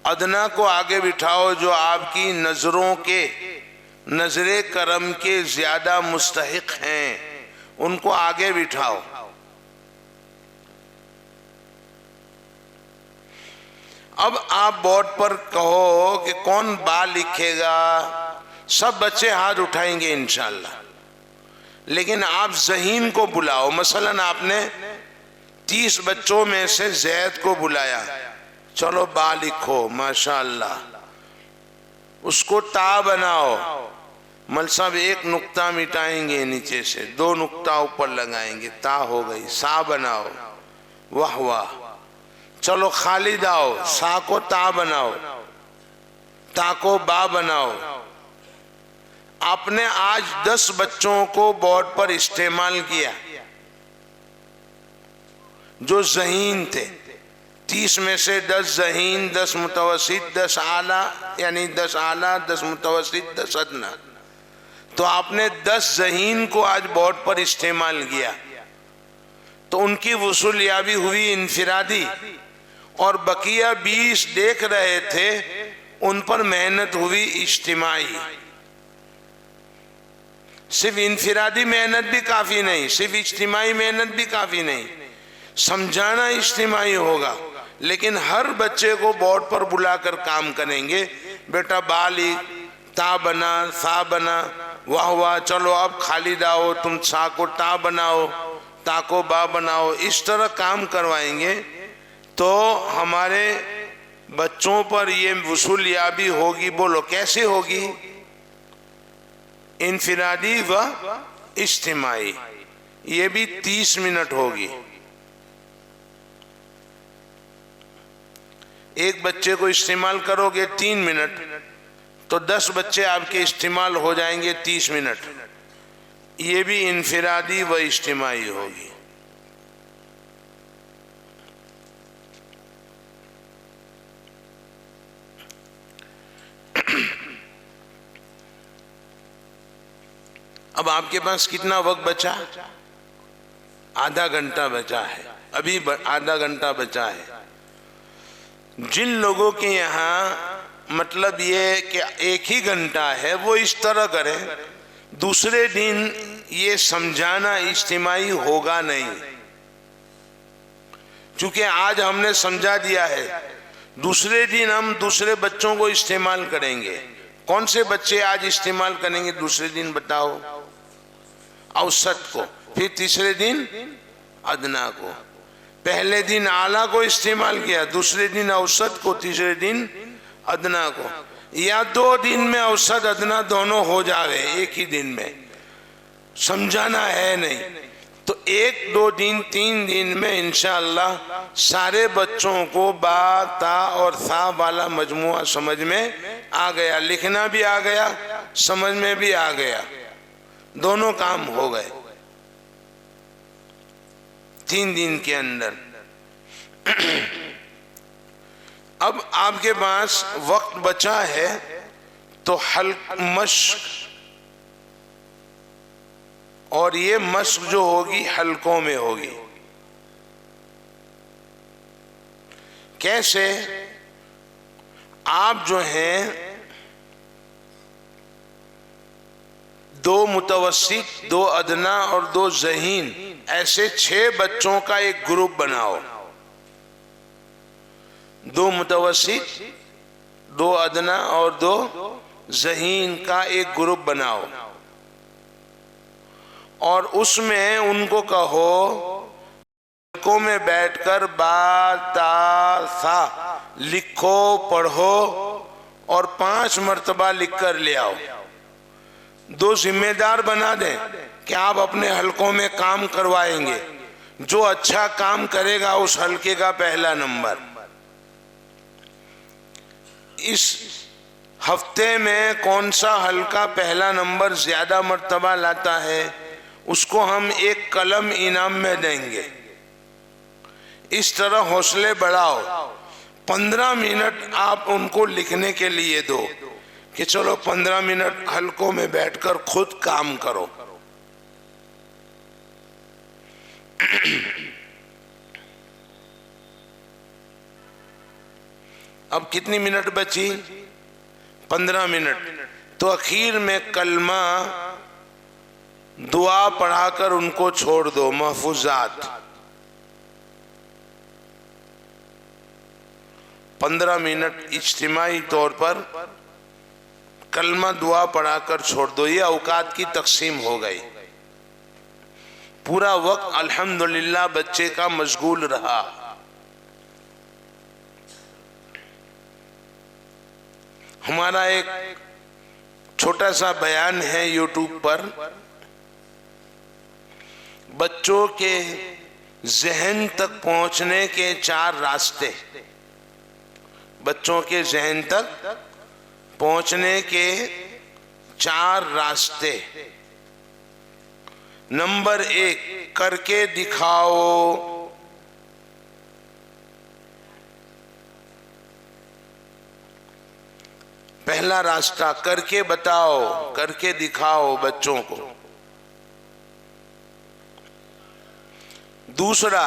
अदना को आगे बिठाओ जो आपकी नजरों के, नजरे करम के ज्यादा मुस्तहिक हैं, उनको आगे बिठाओ। अब आप बोर्ड पर कहो कि कौन बा लिखेगा, सब बच्चे हाथ उठाएंगे इंशाल्लाह, लेकिन आप ज़हीन को बुलाओ। मसलन आपने 30 बच्चों में से जैद को बुलाया, चलो बा लिखो, माशाअल्लाह। उसको ता बनाओ, मल साहब एक नुक्ता मिटाएंगे नीचे से, 2 नुक्ता ऊपर लगाएंगे, ता हो गई। सा बनाओ, वाह वाह। चलो खालिद आओ, सा को ता बनाओ, ता को बा बनाओ। आपने आज 10 बच्चों को बोर्ड पर इस्तेमाल किया जो ज़हीन थे। 30 में से 10 ज़हीन, 10 मुतवस्सित, 10 आला, यानी 10 आला, 10 मुतवस्सित, 10 अदना। तो आपने 10 ज़हीन को आज बोर्ड पर इस्तेमाल किया, तो उनकी वसूल याबी हुई इनफिरादी। और बकिया 20 देख रहे थे, उन पर मेहनत हुई इज्तिमाई। सिर्फ इनफिरादी मेहनत भी काफी नहीं, सिर्फ इज्तिमाई मेहनत भी काफी नहीं, समझाना इज्तिमाई होगा। लेकिन हर बच्चे को बोर्ड पर बुलाकर काम करेंगे, बेटा बाली, ता बना, सा बना, वाह वाह। चलो अब खालिद आओ, तुम सा को ता बनाओ, ता को बा बनाओ। इस तरह काम करवाएंगे तो हमारे बच्चों पर ये वसूल याबी होगी। बोलो कैसे होगी? इनफिरादी व इज्तिमाई, ये भी 30 मिनट होगी। एक बच्चे को इस्तेमाल करोगे 3 मिनट, तो 10 बच्चे आपके इस्तेमाल हो जाएंगे 30 मिनट। ये भी इनफिरादी व इज्तिमाई होगी। अब आपके पास कितना वक्त बचा? आधा घंटा बचा है, अभी आधा घंटा बचा है। जिन लोगों के यहाँ मतलब ये कि एक ही घंटा है, वो इस तरह करें, दूसरे दिन ये समझाना इज्तिमाई होगा नहीं, क्योंकि आज हमने समझा दिया है। दूसरे दिन हम दूसरे बच्चों को इस्तेमाल करेंगे। कौन से बच्चे आज इस्तेमाल करेंगे दूसरे दिन बताओ? औसत को, फिर तीसरे दिन अदना को। पहले दिन आला को इस्तेमाल किया, दूसरे दिन औसत को, तीसरे दिन अदना को। या 2 दिन में औसत अदना दोनों हो जावे एक ही दिन में, समझाना है नहीं। तो 1, 2 दिन, 3 दिन में इंशाअल्लाह सारे बच्चों को बा, ता और सा वाला मजमुआ समझ में आ गया, लिखना भी आ गया, समझ में भी आ गया, दोनों काम हो गए 3 दिन के अंदर। अब आपके पास वक्त बचा है तो हल्क मश्क, और ये मश्क जो होगी हलकों में होगी। कैसे? आप जो हैं 2 मुतवस्सित, 2 अदना और 2 ज़हीन, ऐसे 6 बच्चों का एक ग्रुप बनाओ। 2 मुतवस्सित, 2 अदना और 2 ज़हीन का एक ग्रुप बनाओ और उसमें उनको कहो हलकों में बैठकर बा ता सा लिखो, पढ़ो और 5 मर्तबा लिखकर ले आओ। 2 जिम्मेदार बना दें कि आप अपने हलकों में काम करवाएंगे। जो अच्छा काम करेगा उस हलके का पहला नंबर। इस हफ्ते में कौन सा हलका पहला नंबर ज्यादा मर्तबा लाता है उसको हम एक कलम इनाम में देंगे। इस तरह हौसले बढ़ाओ। 15 मिनट आप उनको लिखने के लिए दो कि चलो 15 मिनट हलकों में बैठकर खुद काम करो। अब कितनी मिनट बची? 15 मिनट। तो आखिर में कलमा दुआ पढ़ाकर उनको छोड़ दो। महफूजात 15 मिनट इज्तिमाई तौर पर कलमा दुआ पढ़ाकर छोड़ दो। ये औकात की तकसीम हो गई। पूरा वक्त अल्हम्दुलिल्लाह बच्चे का मशगूल रहा। हमारा एक छोटा सा बयान है यूट्यूब पर, बच्चों के जहन तक पहुंचने के 4 रास्ते। बच्चों के जहन तक पहुंचने के 4 रास्ते। नंबर 1, करके दिखाओ। पहला रास्ता करके बताओ, करके दिखाओ बच्चों को। दूसरा,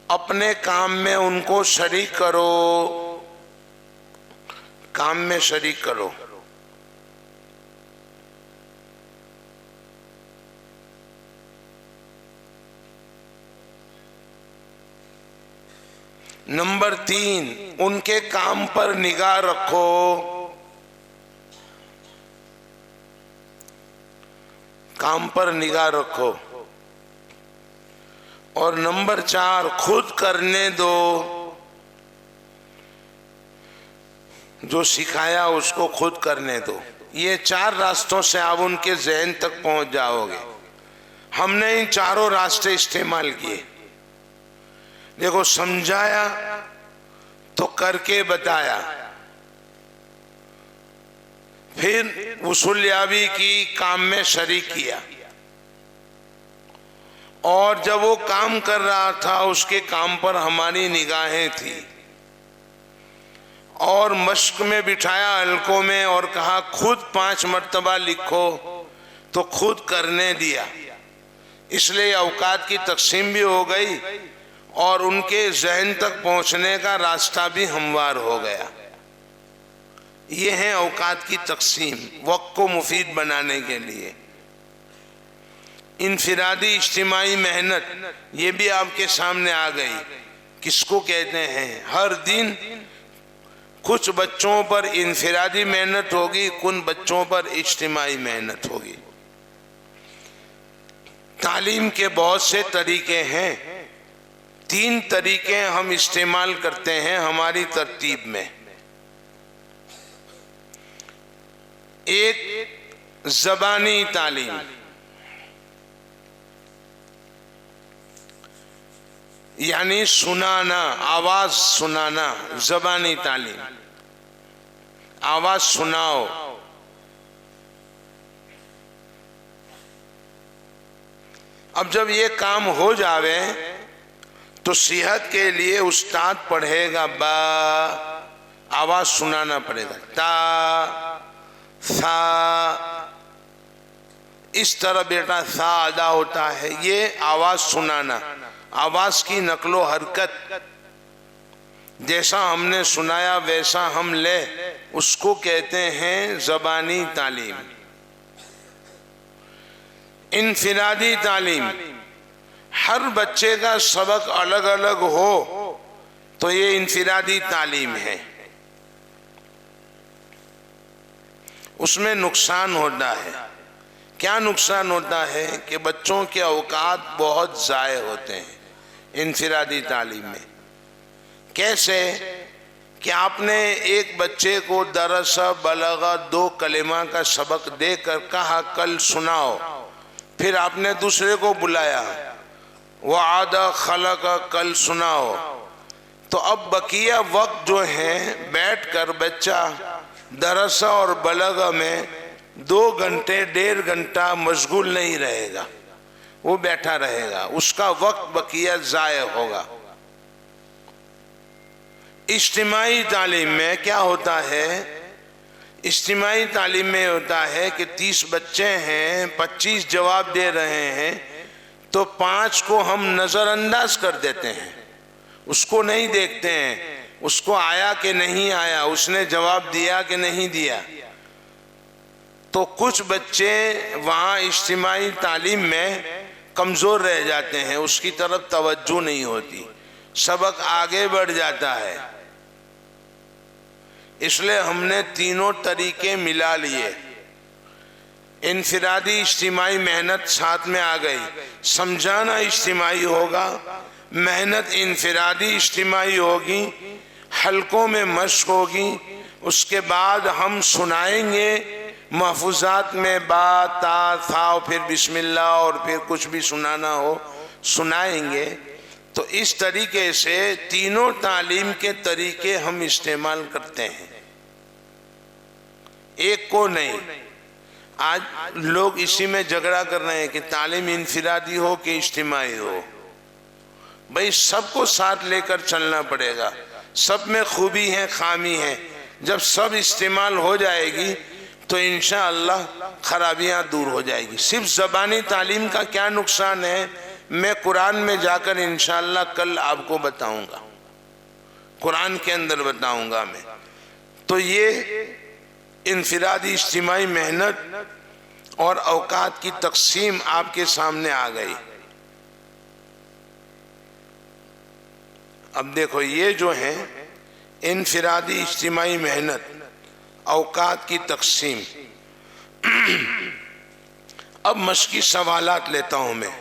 अपने काम में उनको शरीक करो। काम में शरीक करो। नंबर 3, उनके काम पर निगाह रखो। काम पर निगाह रखो। और नंबर 4, खुद करने दो। जो सिखाया उसको खुद करने दो। ये 4 रास्तों से आप उनके ज़हन तक पहुंच जाओगे। हमने इन चारों रास्ते इस्तेमाल किए। देखो, समझाया तो करके बताया, फिर वसूलियाबी की, काम में शरीक किया, और जब वो काम कर रहा था उसके काम पर हमारी निगाहें थी, और मश्क में बिठाया हलकों में और कहा खुद 5 मर्तबा लिखो, तो खुद करने दिया। इसलिए औकात की तकसीम भी हो गई और उनके जहन तक पहुंचने का रास्ता भी हमवार हो गया। ये है औकात की तकसीम, वक्त को मुफीद बनाने के लिए। इनफिरादी इज्तिमाई मेहनत, ये भी आपके सामने आ गई। किसको कहते हैं? हर दिन कुछ बच्चों पर इनफिरादी मेहनत होगी, कुछ बच्चों पर इज्तिमाई मेहनत होगी। तालीम के बहुत से तरीके हैं। 3 तरीके हम इस्तेमाल करते हैं हमारी तरतीब में। एक, ज़बानी तालीम, यानी सुनाना, आवाज सुनाना। ज़बानी तालीम, आवाज सुनाओ। अब जब ये काम हो जावे तो सेहत के लिए उस्ताद पढ़ेगा बा, आवाज सुनाना पड़ेगा। ता, सा, इस तरह बेटा सा अदा होता है। ये आवाज सुनाना, आवाज की नकलो हरकत, जैसा हमने सुनाया वैसा हम ले, उसको कहते हैं ज़बानी तालीम। इनफिरादी तालीम, हर बच्चे का सबक अलग अलग हो तो ये इनफिरादी तालीम है। उसमें नुकसान होता है। क्या नुकसान होता है कि बच्चों के औकात बहुत ज़ाय होते हैं इनफिरादी तालीम में। कैसे कि आपने एक बच्चे को दरसा बलगा 2 कलिमा का सबक देकर कहा कल सुनाओ, फिर आपने दूसरे को बुलाया वआदा खलका कल सुनाओ, तो अब बकिया वक्त जो है बैठकर बच्चा दरसा और बलगा में 2 घंटे 1.5 घंटा मशगूल नहीं रहेगा, वो बैठा रहेगा, उसका वक्त बकिया ज़ाय होगा। इज्तिमाई तालीम में क्या होता है? इज्तिमाई तालीम में होता है कि 30 बच्चे हैं, 25 जवाब दे रहे हैं, तो 5 को हम नज़रअंदाज कर देते हैं, उसको नहीं देखते हैं उसको आया कि नहीं आया, उसने जवाब दिया कि नहीं दिया। तो कुछ बच्चे वहाँ इज्तिमाई तालीम में कमज़ोर रह जाते हैं, उसकी तरफ तवज्जो नहीं होती, सबक आगे बढ़ जाता है। इसलिए हमने तीनों तरीके मिला लिए। इनफिरादी इज्तिमाई मेहनत साथ में आ गई, समझाना इज्तिमाई होगा, मेहनत इनफिरादी इज्तिमाई होगी, हलकों में मश्क होगी, उसके बाद हम सुनाएंगे महफूजात में बा ता था और फिर बिस्मिल्लाह और फिर कुछ भी सुनाना हो सुनाएंगे। तो इस तरीके से तीनों तालीम के तरीके हम इस्तेमाल करते हैं, एक को नहीं। आज लोग इसी में झगड़ा कर रहे हैं कि तालीम इनफिरादी हो कि इज्तिमाई हो। भाई सबको साथ लेकर चलना पड़ेगा, सब में खूबी है खामी है, जब सब इस्तेमाल हो जाएगी तो इंशाअल्लाह खराबियां दूर हो जाएगी। सिर्फ ज़बानी तालीम का क्या नुकसान है मैं कुरान में जाकर इंशाअल्लाह कल आपको बताऊंगा, कुरान के अंदर बताऊंगा मैं। तो ये इनफिरादी इज्तिमाई मेहनत और औकात की तकसीम आपके सामने आ गई। अब देखो ये जो है इनफिरादी इज्तिमाई मेहनत, औकात की तकसीम। अब मश्की सवालात लेता हूं मैं,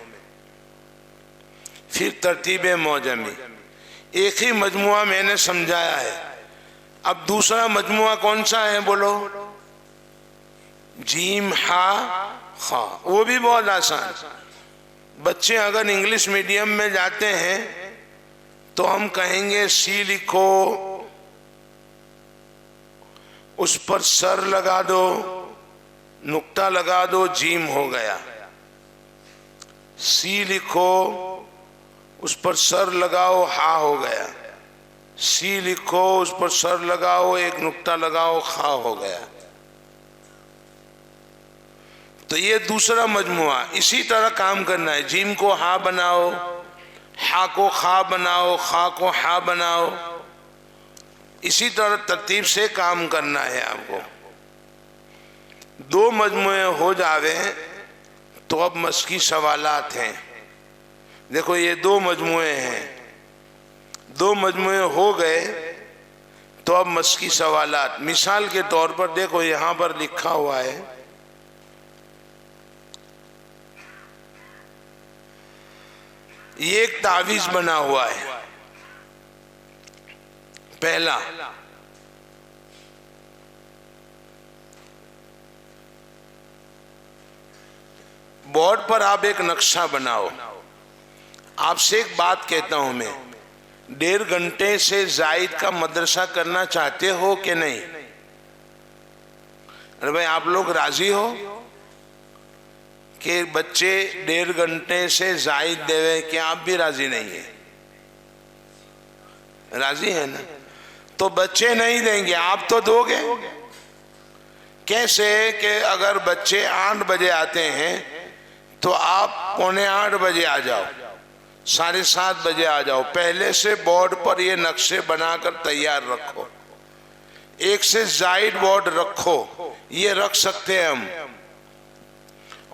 फिर तरतीब मौजमी। एक ही मजमुआ मैंने समझाया है, अब दूसरा मजमुआ कौन सा है बोलो? जीम हा खा, वो भी बहुत आसान। बच्चे अगर इंग्लिश मीडियम में जाते हैं तो हम कहेंगे सी लिखो, उस पर सर लगा दो, नुक्ता लगा दो, जीम हो गया। सी लिखो, उस पर सर लगाओ, हा हो गया। सी लिखो, उस पर सर लगाओ, एक नुक्ता लगाओ, खा हो गया। तो ये दूसरा मजमुआ, इसी तरह काम करना है। जीम को हा बनाओ, हा को खा बनाओ, खा को हा बनाओ, इसी तरह तरतीब से काम करना है आपको। 2 मजमुए हो जावे तो अब मश्की सवालात हैं। देखो ये 2 मजमुए हैं, 2 मजमुए हो गए तो अब मश्की सवालात। मिसाल के तौर पर देखो यहां पर लिखा हुआ है, ये एक तावीज बना हुआ है। पहला, बोर्ड पर आप एक नक्शा बनाओ। आपसे एक बात कहता हूं मैं, 1.5 घंटे से जायद का मदरसा करना चाहते हो कि नहीं? अरे भाई आप लोग राजी हो कि बच्चे 1.5 घंटे से जायद देवे? कि आप भी राजी नहीं है? राजी है ना? तो बच्चे नहीं देंगे, आप तो दोगे। कैसे कि अगर बच्चे 8 बजे आते हैं तो आप 7:45 बजे आ जाओ, 7:30 बजे आ जाओ। पहले से बोर्ड पर ये नक्शे बनाकर तैयार रखो, एक से जायद बोर्ड रखो, ये रख सकते हैं हम,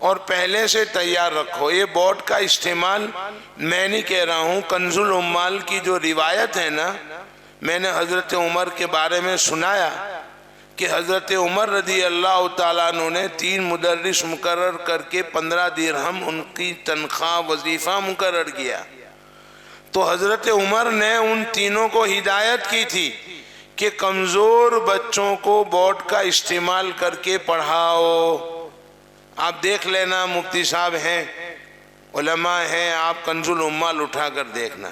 और पहले से तैयार रखो। ये बोर्ड का इस्तेमाल मैं नहीं कह रहा हूँ, कंजुल उम्माल की जो रिवायत है ना, मैंने हजरत उमर के बारे में सुनाया कि हजरत उमर रदी अल्लाह ताला अन्हु ने 3 मुदर्रिस मुकर्रर करके 15 दिरहम उनकी तनख्वाह वजीफा मुकर्रर किया। तो हजरत उमर ने उन तीनों को हिदायत की थी कि कमजोर बच्चों को बोर्ड का इस्तेमाल करके पढ़ाओ। आप देख लेना, मुफ्ती साहब हैं, उलमा हैं, आप कंजुल उम्माल उठा कर देखना।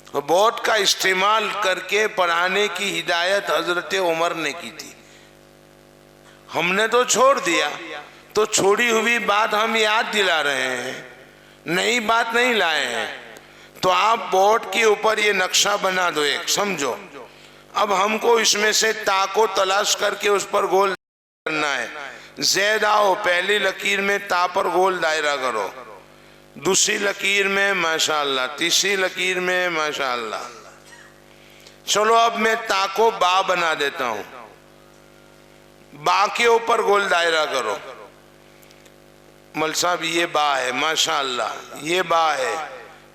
तो बोर्ड का इस्तेमाल करके पढ़ाने की हिदायत हजरत उमर ने की थी। हमने तो छोड़ दिया, तो छोड़ी हुई बात हम याद दिला रहे हैं, नई बात नहीं लाए हैं। तो आप बोर्ड के ऊपर ये नक्शा बना दो, एक समझो। अब हमको इसमें से ता को तलाश करके उस पर गोल करना है। ज़ैद आओ, पहली लकीर में ता पर गोल दायरा करो, दूसरी लकीर में माशाअल्लाह, तीसरी लकीर में माशाअल्लाह। चलो अब मैं ता को बा बना देता हूं, बा के ऊपर गोल दायरा करो। मल साहब ये बा है, माशाअल्लाह ये बा है,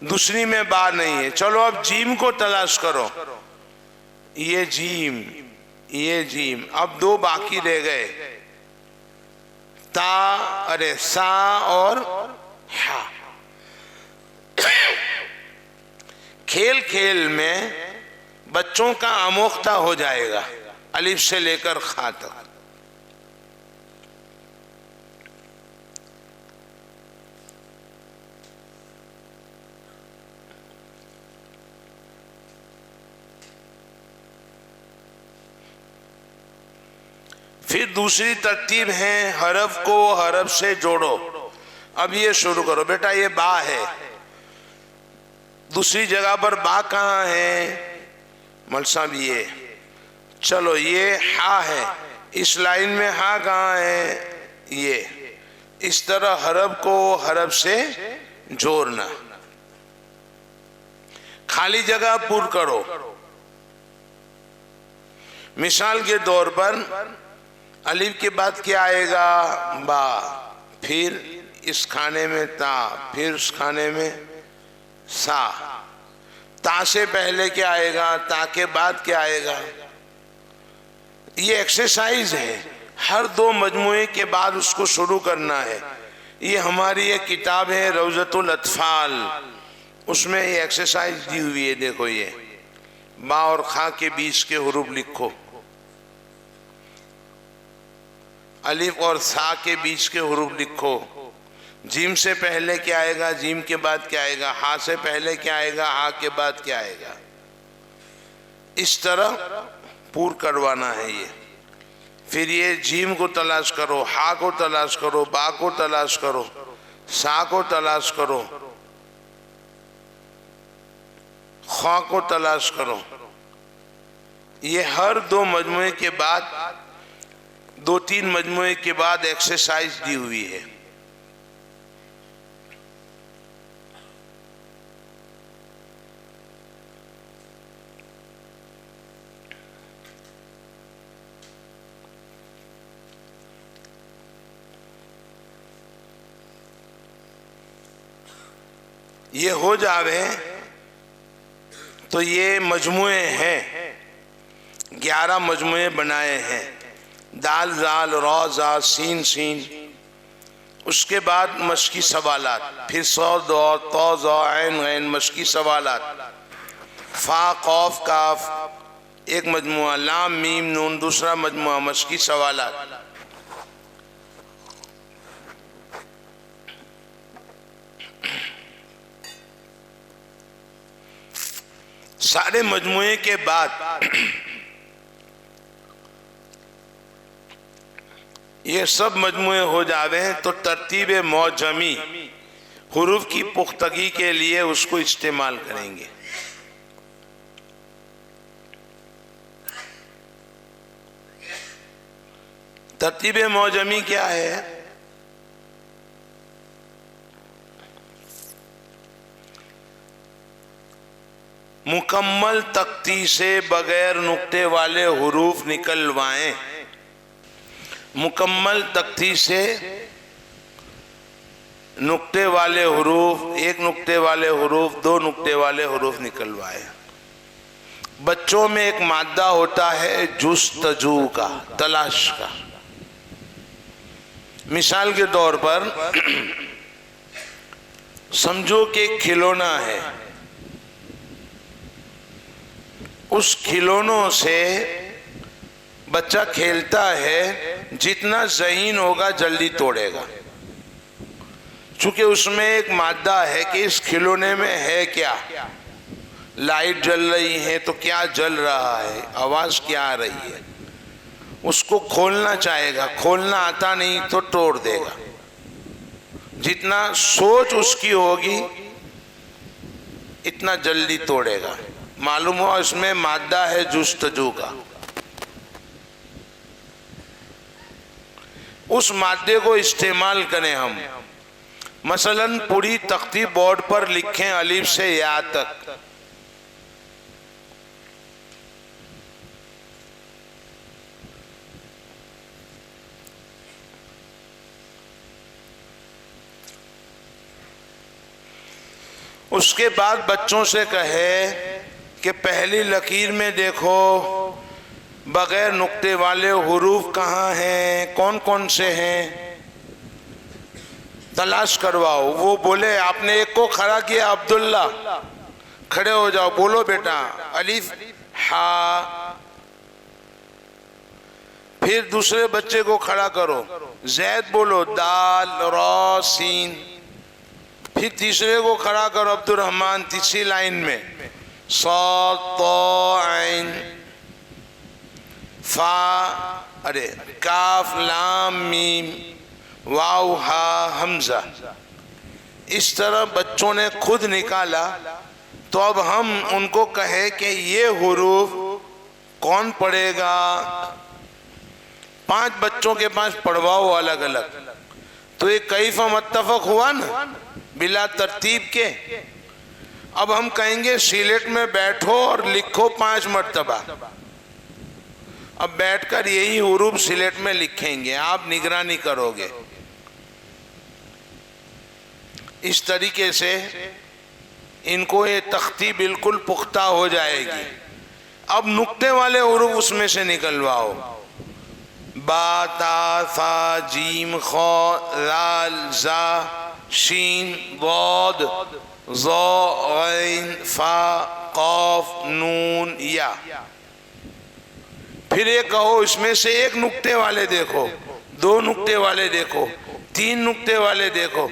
दूसरी में बा नहीं है। चलो अब जीम को तलाश करो, ये जीम, ये जीम। अब 2 बाकी रह गए, ता, अरे सा और हा। खेल खेल में बच्चों का आमोख्ता हो जाएगा, अलिफ से लेकर खा तक। फिर दूसरी तरतीब है, हरफ को हरफ से जोड़ो। अब ये शुरू करो, बेटा ये बा है, दूसरी जगह पर बा कहाँ है? मल साहब ये। चलो ये हा है, इस लाइन में हा कहाँ है? ये। इस तरह हरफ को हरफ से जोड़ना, खाली जगह पूर करो। मिसाल के तौर पर अलिफ के बाद क्या आएगा? बा, फिर इस खाने में ता, फिर उस खाने में सा। ता से पहले क्या आएगा? ता के बाद क्या आएगा? ये एक्सरसाइज है, हर 2 मजमुए के बाद उसको शुरू करना है। ये हमारी एक किताब है रौज़तुल अत्फाल, उसमें ये एक्सरसाइज दी हुई है। देखो ये बा और खा के बीच के हुरूफ लिखो, अलिफ और सा के बीच के हुरूफ लिखो। जीम से पहले क्या आएगा? जीम के बाद क्या आएगा? हा से पहले क्या आएगा? हा के बाद क्या आएगा? इस तरह पूर करवाना है ये। फिर ये जीम को तलाश करो, हा को तलाश करो, बा को तलाश करो, सा को तलाश करो, खा को तलाश करो। ये हर 2 मजमुए के बाद, 2-3 मजमुए के बाद एक्सरसाइज दी हुई है। ये हो जावे तो ये मजमुए हैं, 11 मजमुए बनाए हैं। दाल जाल रौ जा सीन सीन, उसके बाद मशकी सवालात, फिर सौ दो तो जो ऐन गैन मशकी सवालात, फा कौफ काफ एक मजमुआ, लाम मीम नून दूसरा मजमुआ मशकी सवालात। सारे मजमुए के बाद ये सब मजमुए हो जावे तो तरतीब मौजमी हुरूफ की पुख्तगी के लिए उसको इस्तेमाल करेंगे। तरतीब मौजमी क्या है? मुकम्मल तख्ती से बगैर नुक्ते वाले हुरूफ निकलवाएं। मुकम्मल तख्ती से नुक्ते वाले हुरूफ, एक नुक्ते वाले हुरूफ, दो नुक्ते वाले हुरूफ निकलवाए। बच्चों में एक मादा होता है जुस्तजू का, तलाश का। मिसाल के तौर पर समझो कि एक खिलौना है, उस खिलौनों से बच्चा खेलता है, जितना ज़हीन होगा जल्दी तोड़ेगा। चूंकि उसमें एक मादा है कि इस खिलौने में है क्या, लाइट जल रही है तो क्या जल रहा है, आवाज क्या आ रही है, उसको खोलना चाहेगा, खोलना आता नहीं तो तोड़ देगा। जितना सोच उसकी होगी इतना जल्दी तोड़ेगा। मालूम हुआ इसमें मादा है जुस्तजू का। उस मादे को इस्तेमाल करें हम। मसलन पूरी तख्ती बोर्ड पर लिखें अलिफ से या तक। उसके बाद बच्चों से कहे कि पहली लकीर में देखो बगैर नुक्ते वाले हुरूफ कहाँ हैं, कौन कौन से हैं, तलाश करवाओ। वो बोले आपने एक को खड़ा किया, अब्दुल्ला खड़े हो जाओ, बोलो बेटा अलिफ हा। फिर दूसरे बच्चे को खड़ा करो, जैद बोलो दाल रा सीन। फिर तीसरे को खड़ा करो, अब्दुल रहमान तीसरी लाइन में सा तो आइन फा, अरे काफ लाम मीम वाव हा हमजा। इस तरह बच्चों ने खुद निकाला। तो अब हम उनको कहे कि ये हुरूफ कौन पढ़ेगा। 5 बच्चों के पास पढ़वाओ अलग अलग। तो ये कैफ़ मुत्तफ़क़ हुआ ना, बिला तरतीब के। अब हम कहेंगे सिलेट में बैठो और लिखो 5 मरतबा। अब बैठकर यही हुरूफ सिलेट में लिखेंगे, आप निगरानी करोगे। इस तरीके से इनको ये तख्ती बिल्कुल पुख्ता हो जाएगी। अब नुक्ते वाले हुरूफ उसमें से निकलवाओ। बा ता सा जीम खौ लाल जा शीन वाद ज़ा गैन फा क़ाफ नून या। फिर ये कहो इसमें से एक नुक्ते वाले देखो, 2 नुक्ते वाले देखो, 3 नुक्ते वाले देखो।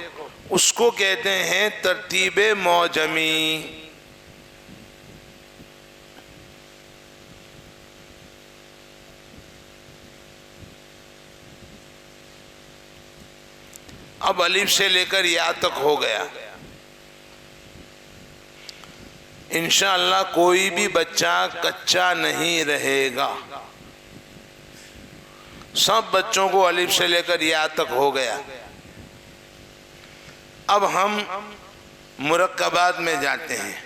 उसको कहते हैं तरतीबे मौजमी। अब अलिफ से लेकर या तक हो गया। इंशाअल्लाह कोई भी बच्चा कच्चा नहीं रहेगा। सब बच्चों को अलिफ से लेकर या तक हो गया। अब हम मुरक्कबात में जाते हैं।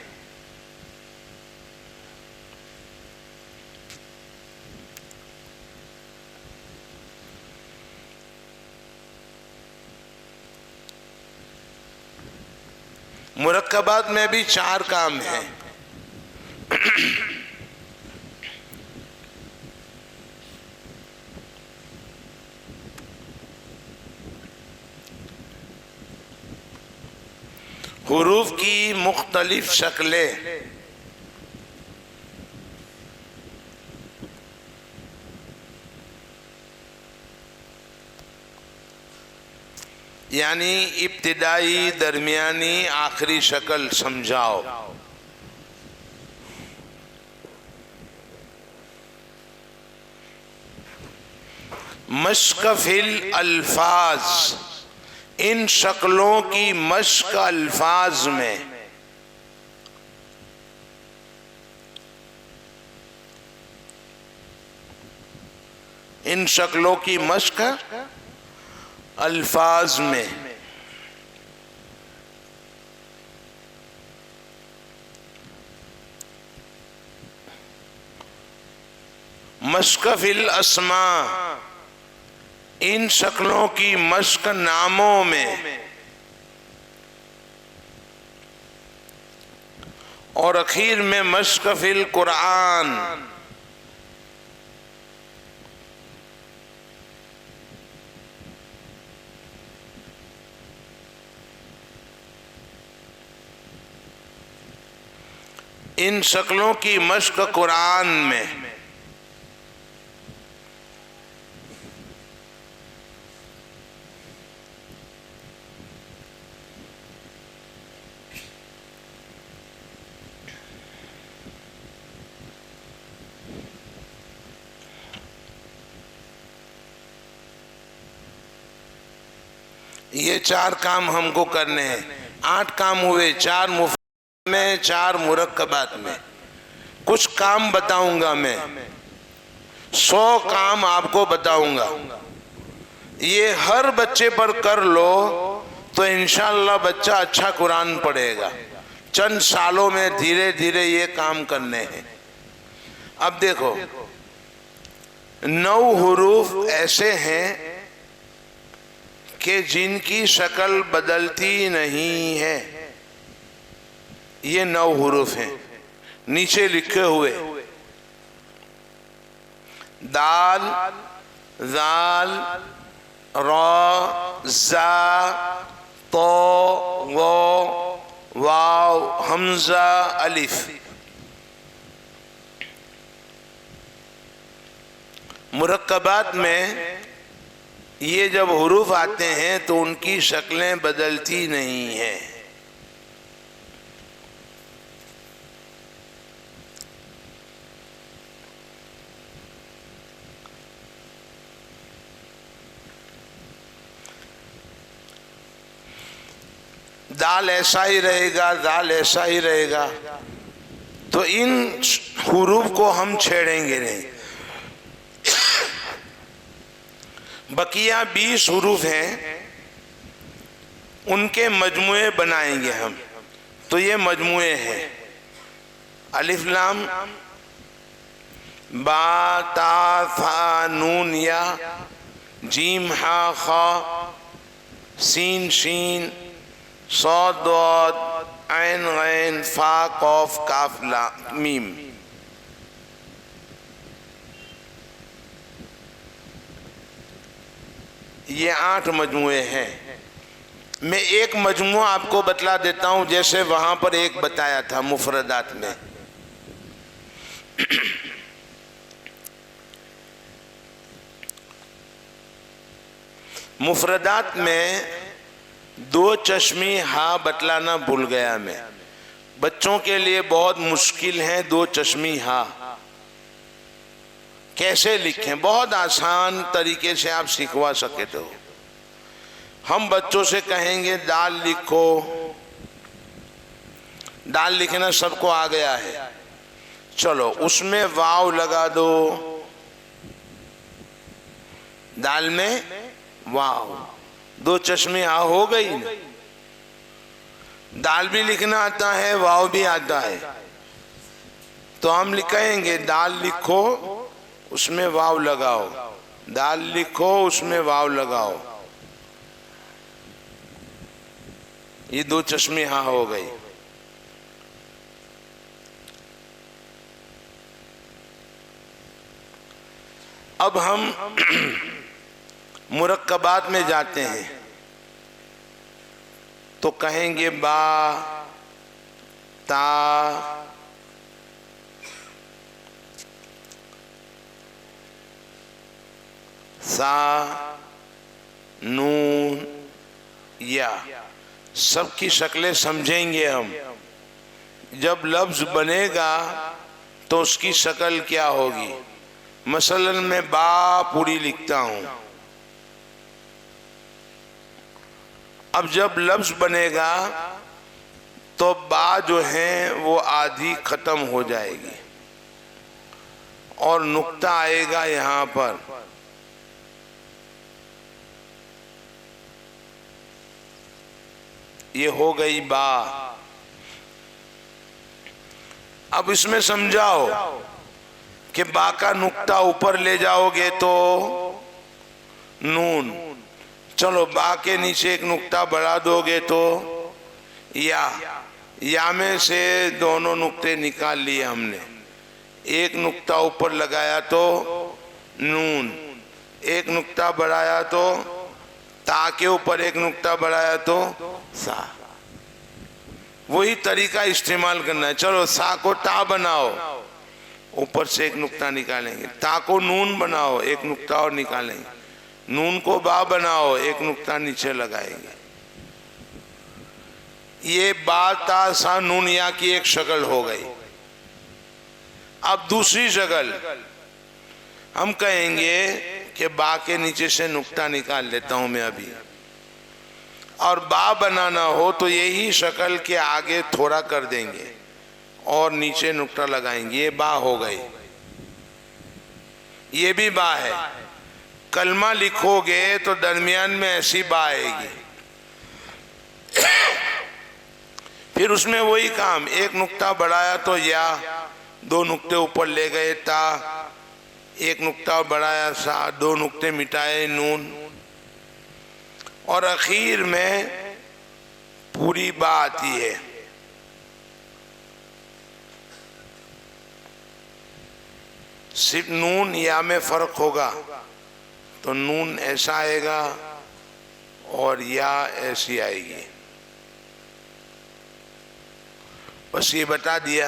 मुरक्कबात में भी 4 काम हैं। हुरूफ की मुख्तलिफ शक्लें। यानी इब्तिदाई, दरमियानी, आखिरी शक्ल समझाओ। मश्क फिल अल्फाज, इन शक्लों की मश्क अल्फाज में। इन शक्लों की मश्क अल्फाज में। मश्क फिल अस्मा, इन शक्लों की मश्क नामों में, और आखिर में मश्क फिल कुरान, इन शक्लों की मश्क कुरान में। ये 4 काम हमको करने हैं। 8 काम हुए, 4 मुफ्त में, 4 मुरक्कबात में। कुछ काम बताऊंगा मैं, 100 काम आपको बताऊंगा। ये हर बच्चे पर कर लो तो इंशाअल्लाह बच्चा अच्छा कुरान पढ़ेगा। चंद सालों में धीरे धीरे ये काम करने हैं। अब देखो, 9 हुरूफ ऐसे हैं कि जिनकी शक्ल बदलती नहीं है। ये 9 हुरूफ हैं, नीचे लिखे हुए। दाल, जाल, रा, जा, तो, वो, वाव, हमजा, अलिफ। मुरक्कबात में ये जब हुरूफ आते हैं तो उनकी शक्लें बदलती नहीं हैं। दाल ऐसा ही रहेगा, दाल ऐसा ही रहेगा। तो इन हुरूफ को हम छेड़ेंगे नहीं। बकिया 20 हुरूफ हैं, उनके मजमुए बनाएंगे हम। तो ये मजमुए हैं। अलिफ लाम, बा, ता, था, नून, या, जीम, हा, खा, सीन, शीन, सौद, दौद, ऐन, गैन, फा, कौफ, काफ, लाम, मीम। ये 8 मजमुए हैं। मैं एक मजमुआ आपको बतला देता हूं, जैसे वहां पर एक बताया था मुफरदात में। मुफरदात में 2 चश्मी हा बतलाना भूल गया मैं। बच्चों के लिए बहुत मुश्किल है 2 चश्मी हा। कैसे लिखें, बहुत आसान तरीके से आप सिखवा सके तो। हम बच्चों से कहेंगे दाल लिखो, दाल लिखना सबको आ गया है, चलो उसमें वाव लगा दो, दाल में वाव, 2 चश्मे आ हो गई ना। दाल भी लिखना आता है, वाव भी आता है, तो हम लिखेंगे दाल लिखो उसमें वाव लगाओ, दाल लिखो उसमें वाव लगाओ। ये 2 चश्मे हाँ हो गई। अब हम मुरक्कबात में जाते हैं तो कहेंगे बा, ता, सा, नून, या। सबकी शक्लें समझेंगे हम। जब लफ्ज बनेगा तो उसकी शक्ल क्या होगी। मसलन मैं बा पूरी लिखता हूं, अब जब लफ्ज बनेगा तो बा जो है वो आधी खत्म हो जाएगी और नुक्ता आएगा यहां पर। ये हो गई बा। अब इसमें समझाओ कि बा का नुक्ता ऊपर ले जाओगे तो नून, चलो बा के नीचे एक नुक्ता बढ़ा दोगे तो या में से दोनों नुक्ते निकाल लिए हमने। एक नुक्ता ऊपर लगाया तो नून, एक नुक्ता बढ़ाया तो ता के ऊपर एक नुक्ता बढ़ाया तो सा। वही तरीका इस्तेमाल करना है। चलो सा को ता बनाओ, ऊपर से एक नुक्ता निकालेंगे। ता को नून बनाओ, एक नुक्ता और निकालेंगे। नून को बा बनाओ, एक नुक्ता नीचे लगाएंगे। ये बा ता सा नून या की एक शक्ल हो गई। अब दूसरी शक्ल हम कहेंगे कि बा के नीचे से नुक्ता निकाल लेता हूं मैं अभी, और बा बनाना हो तो यही शक्ल के आगे थोड़ा कर देंगे और नीचे नुक्ता लगाएंगे। ये बा हो गई, ये भी बा है। कलमा लिखोगे तो दरमियान में ऐसी बा आएगी। फिर उसमें वही काम, एक नुक्ता बढ़ाया तो या, दो नुक्ते ऊपर ले गए ता, एक नुक्ता बढ़ाया सा, दो नुक्ते मिटाए नून, और आखिर में पूरी बा आती है। सिर्फ नून या में फर्क होगा, तो नून ऐसा आएगा और या ऐसी आएगी। बस ये बता दिया।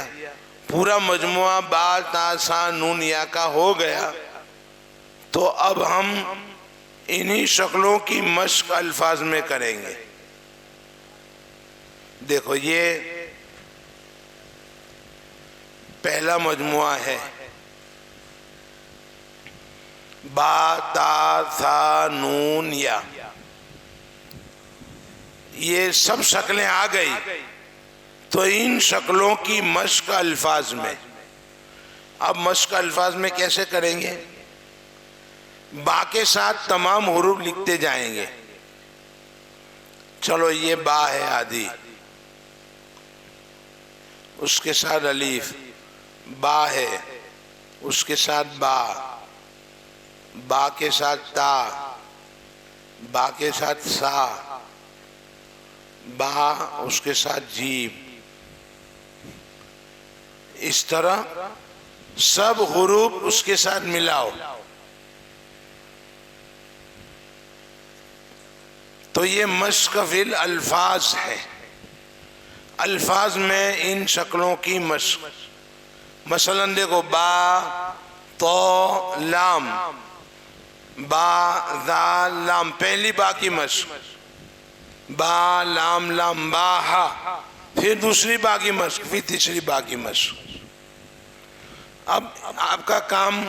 पूरा मजमुआ बा ता सा नून या का हो गया। तो अब हम इन्हीं शक्लों की मश्क अल्फाज में करेंगे। देखो ये पहला मजमुआ है, बा ता सा नून या। ये सब शक्लें आ गई। तो इन शक्लों की मश्क अल्फाज में, अब मश्क अल्फाज में कैसे करेंगे? बा के साथ तमाम हुरूफ लिखते जाएंगे। चलो ये बा है आदि, उसके साथ अलीफ, बा है उसके साथ बा, बा के साथ ता, बा के साथ सा, बा उसके साथ जीम। इस तरह सब हुरूफ उसके साथ मिलाओ तो ये मश्क फिल अल्फाज है। अल्फाज में इन शक्लों की मश्क। मसलन देखो बा तो लाम, बा दा लाम, पहली बा की मश्क, बा लाम लाम बा हा, फिर दूसरी बा की मश्क, फिर तीसरी बा की मश्क। अब आपका काम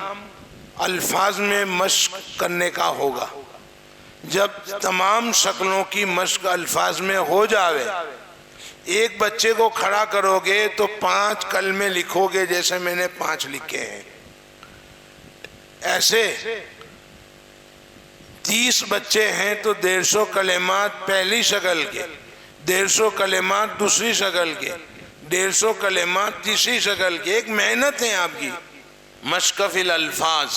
अल्फाज में मश्क करने का होगा। जब तमाम शक्लों की मश्क अल्फाज में हो जावे, एक बच्चे को खड़ा करोगे तो 5 कलमे लिखोगे, जैसे मैंने 5 लिखे हैं। ऐसे 30 बच्चे हैं तो 150 कलेमात पहली शक्ल के, 150 कलेमात दूसरी शक्ल के, 150 कलेमात तीसरी शक्ल के। एक मेहनत है आपकी। मश्क फिल अल्फाज।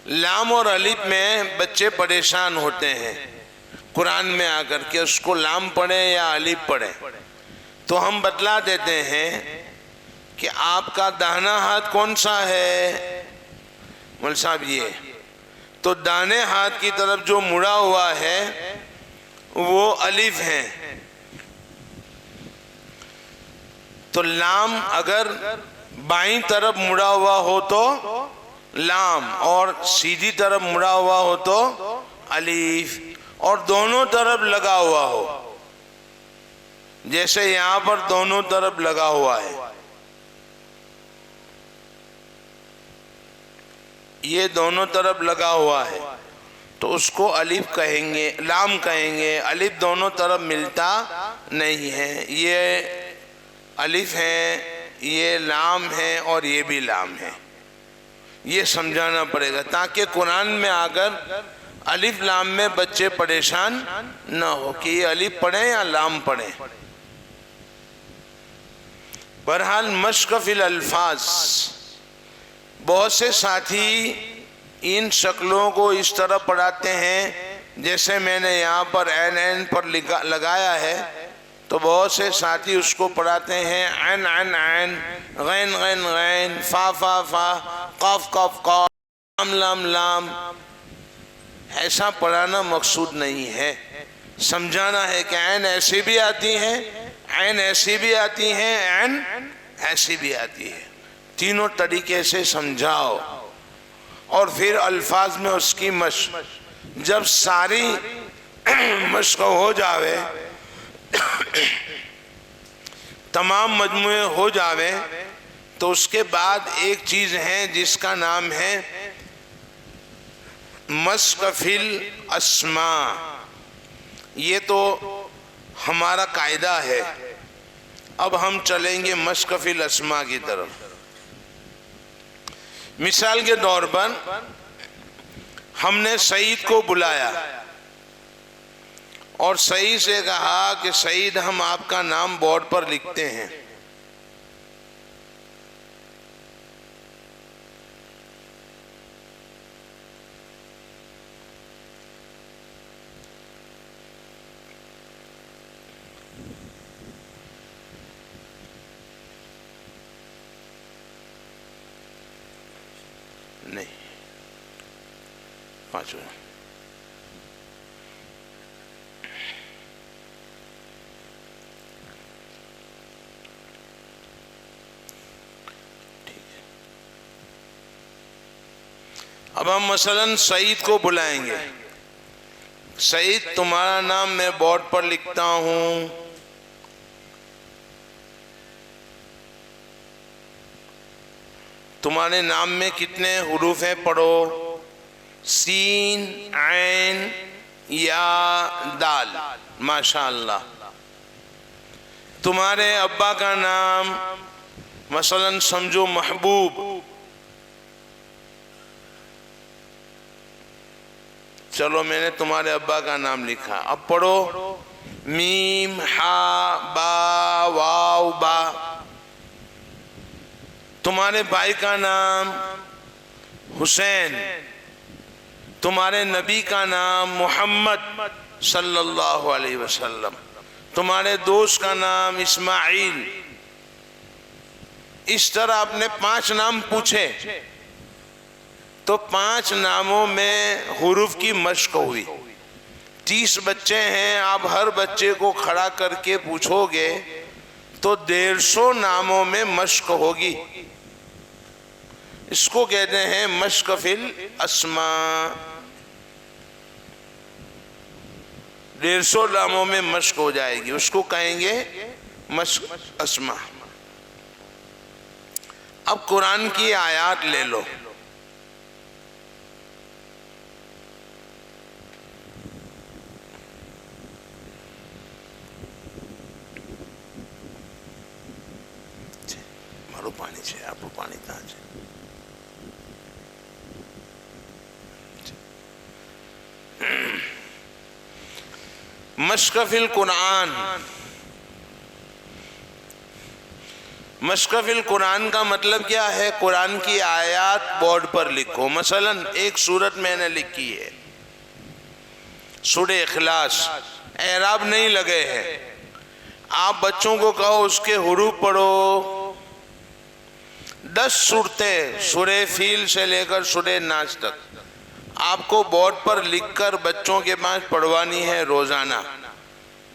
लाम और अलिफ में बच्चे परेशान होते हैं कुरान में आकर के, उसको लाम पढ़े या अलिफ पढ़े। तो हम बतला देते हैं कि आपका दाहिना हाथ कौन सा है? मौलवी साहब ये। तो दाहिने हाथ की तरफ जो मुड़ा हुआ है वो अलिफ है। तो लाम अगर बाईं तरफ मुड़ा हुआ हो तो लाम, और सीधी तरफ मुड़ा हुआ हो तो अलीफ, और दोनों तरफ लगा हुआ हो, जैसे यहां पर दोनों तरफ लगा हुआ है। ये दोनों तरफ लगा हुआ है तो उसको अलिफ कहेंगे, लाम कहेंगे। अलिफ दोनों तरफ मिलता नहीं है। ये अलिफ है, ये लाम है, और ये भी लाम है। ये समझाना पड़ेगा ताकि कुरान में आकर अलिफ लाम में बच्चे परेशान न हो कि ये अलिफ पढ़े या लाम पढ़े। बहरहाल मश्क फिल अल्फाज, बहुत से साथी इन शक्लों को इस तरह पढ़ाते हैं जैसे मैंने यहाँ पर एन पर लगाया है, तो बहुत से साथी उसको पढ़ाते हैं एन एन एन, गैन गैन गैन, फा फा फा, कफ कफ कफ, लाम लाम लाम। ऐसा पढ़ाना मकसूद नहीं है। समझाना है कि एन ऐसी भी आती है, एन ऐसी भी आती है, एन ऐसी भी आती है। तीनों तरीके से समझाओ और फिर अल्फाज में उसकी मश्क। जब सारी मश्क हो जावे, तमाम मजमुए हो जावे, तो उसके बाद एक चीज है जिसका नाम है मश्क फिल अस्मा। ये तो हमारा कायदा है। अब हम चलेंगे मश्क फिल अस्मा की तरफ। मिसाल के तौर पर हमने सईद को बुलाया और सईद से कहा कि सईद, हम आपका नाम बोर्ड पर लिखते हैं। नहीं, पांचवा। अब हम मसलन सईद को बुलाएंगे। सईद, तुम्हारा नाम मैं बोर्ड पर लिखता हूं। तुम्हारे नाम में कितने हुरूफ हैं पढ़ो। सीन, ऐन, या, दाल। माशाअल्लाह। तुम्हारे अब्बा का नाम मसलन समझो महबूब। चलो, मैंने तुम्हारे अब्बा का नाम लिखा। अब पढ़ो मीम, हा, बा, वाव, बा। तुम्हारे भाई का नाम हुसैन। तुम्हारे नबी का नाम मोहम्मद सल्लल्लाहु अलैहि वसल्लम। तुम्हारे दोस्त का नाम इस्माइल। इस तरह आपने 5 नाम पूछे, तो 5 नामों में हुरूफ की मश्क हुई। 30 बच्चे हैं, आप हर बच्चे को खड़ा करके पूछोगे तो 150 नामों में मश्क होगी। इसको कहते हैं मश्क फिल अस्मा। 150 नामों में मश्क हो जाएगी, उसको कहेंगे मश्क अस्मा। अब कुरान की आयत ले लो। मारो पानी છે, આપણું પાણી ત્યાં છે। मश्क फिल कुरान। मश्क फिल कुरान का मतलब क्या है? कुरान की आयत बोर्ड पर लिखो। मसलन एक सूरत मैंने लिखी है, सूरह इखलास, एराब नहीं लगे हैं। आप बच्चों को कहो उसके हुरूफ पढ़ो। 10 सूरतें सूरह फील से लेकर सूरह नास तक आपको बोर्ड पर लिखकर बच्चों के पास पढ़वानी है रोजाना।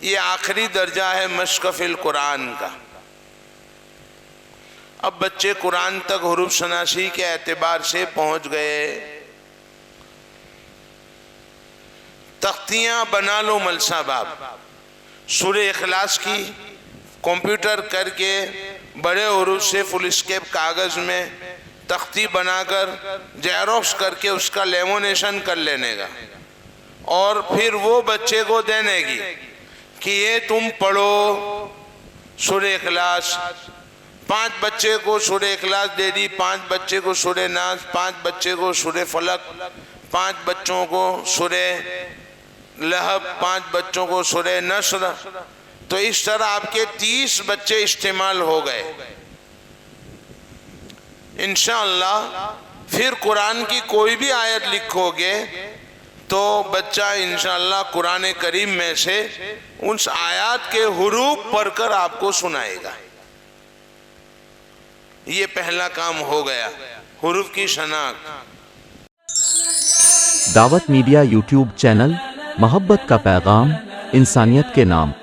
ये आखिरी दर्जा है मश्क फिल कुरान का। अब बच्चे कुरान तक हुरूफ शनासी के एतबार से पहुंच गए। तख्तियां बना लो मलसा बाब। सूरह इखलास की कंप्यूटर करके बड़े हुरूफ से फुल स्केप कागज में तख्ती बनाकर जेरोक्स करके उसका लेमिनेशन कर लेने का, और फिर वो बच्चे को देने की कि ये तुम पढ़ो सूरह इखलास। 5 बच्चे को सूरह इखलास दे दी, 5 बच्चे को सूरह नास, 5 बच्चे को सूरह फलक, 5 बच्चों को सूरह लहब, 5 बच्चों को सूरह नस्र। तो इस तरह आपके 30 बच्चे इस्तेमाल हो गए। इंशाअल्लाह फिर कुरान की कोई भी आयत लिखोगे तो बच्चा इंशाअल्लाह कुरान करीम में से उस आयत के हुरूफ पढ़कर आपको सुनाएगा। ये पहला काम हो गया, हुरूफ की शनाख्त। दावत मीडिया यूट्यूब चैनल, मोहब्बत का पैगाम, इंसानियत के नाम।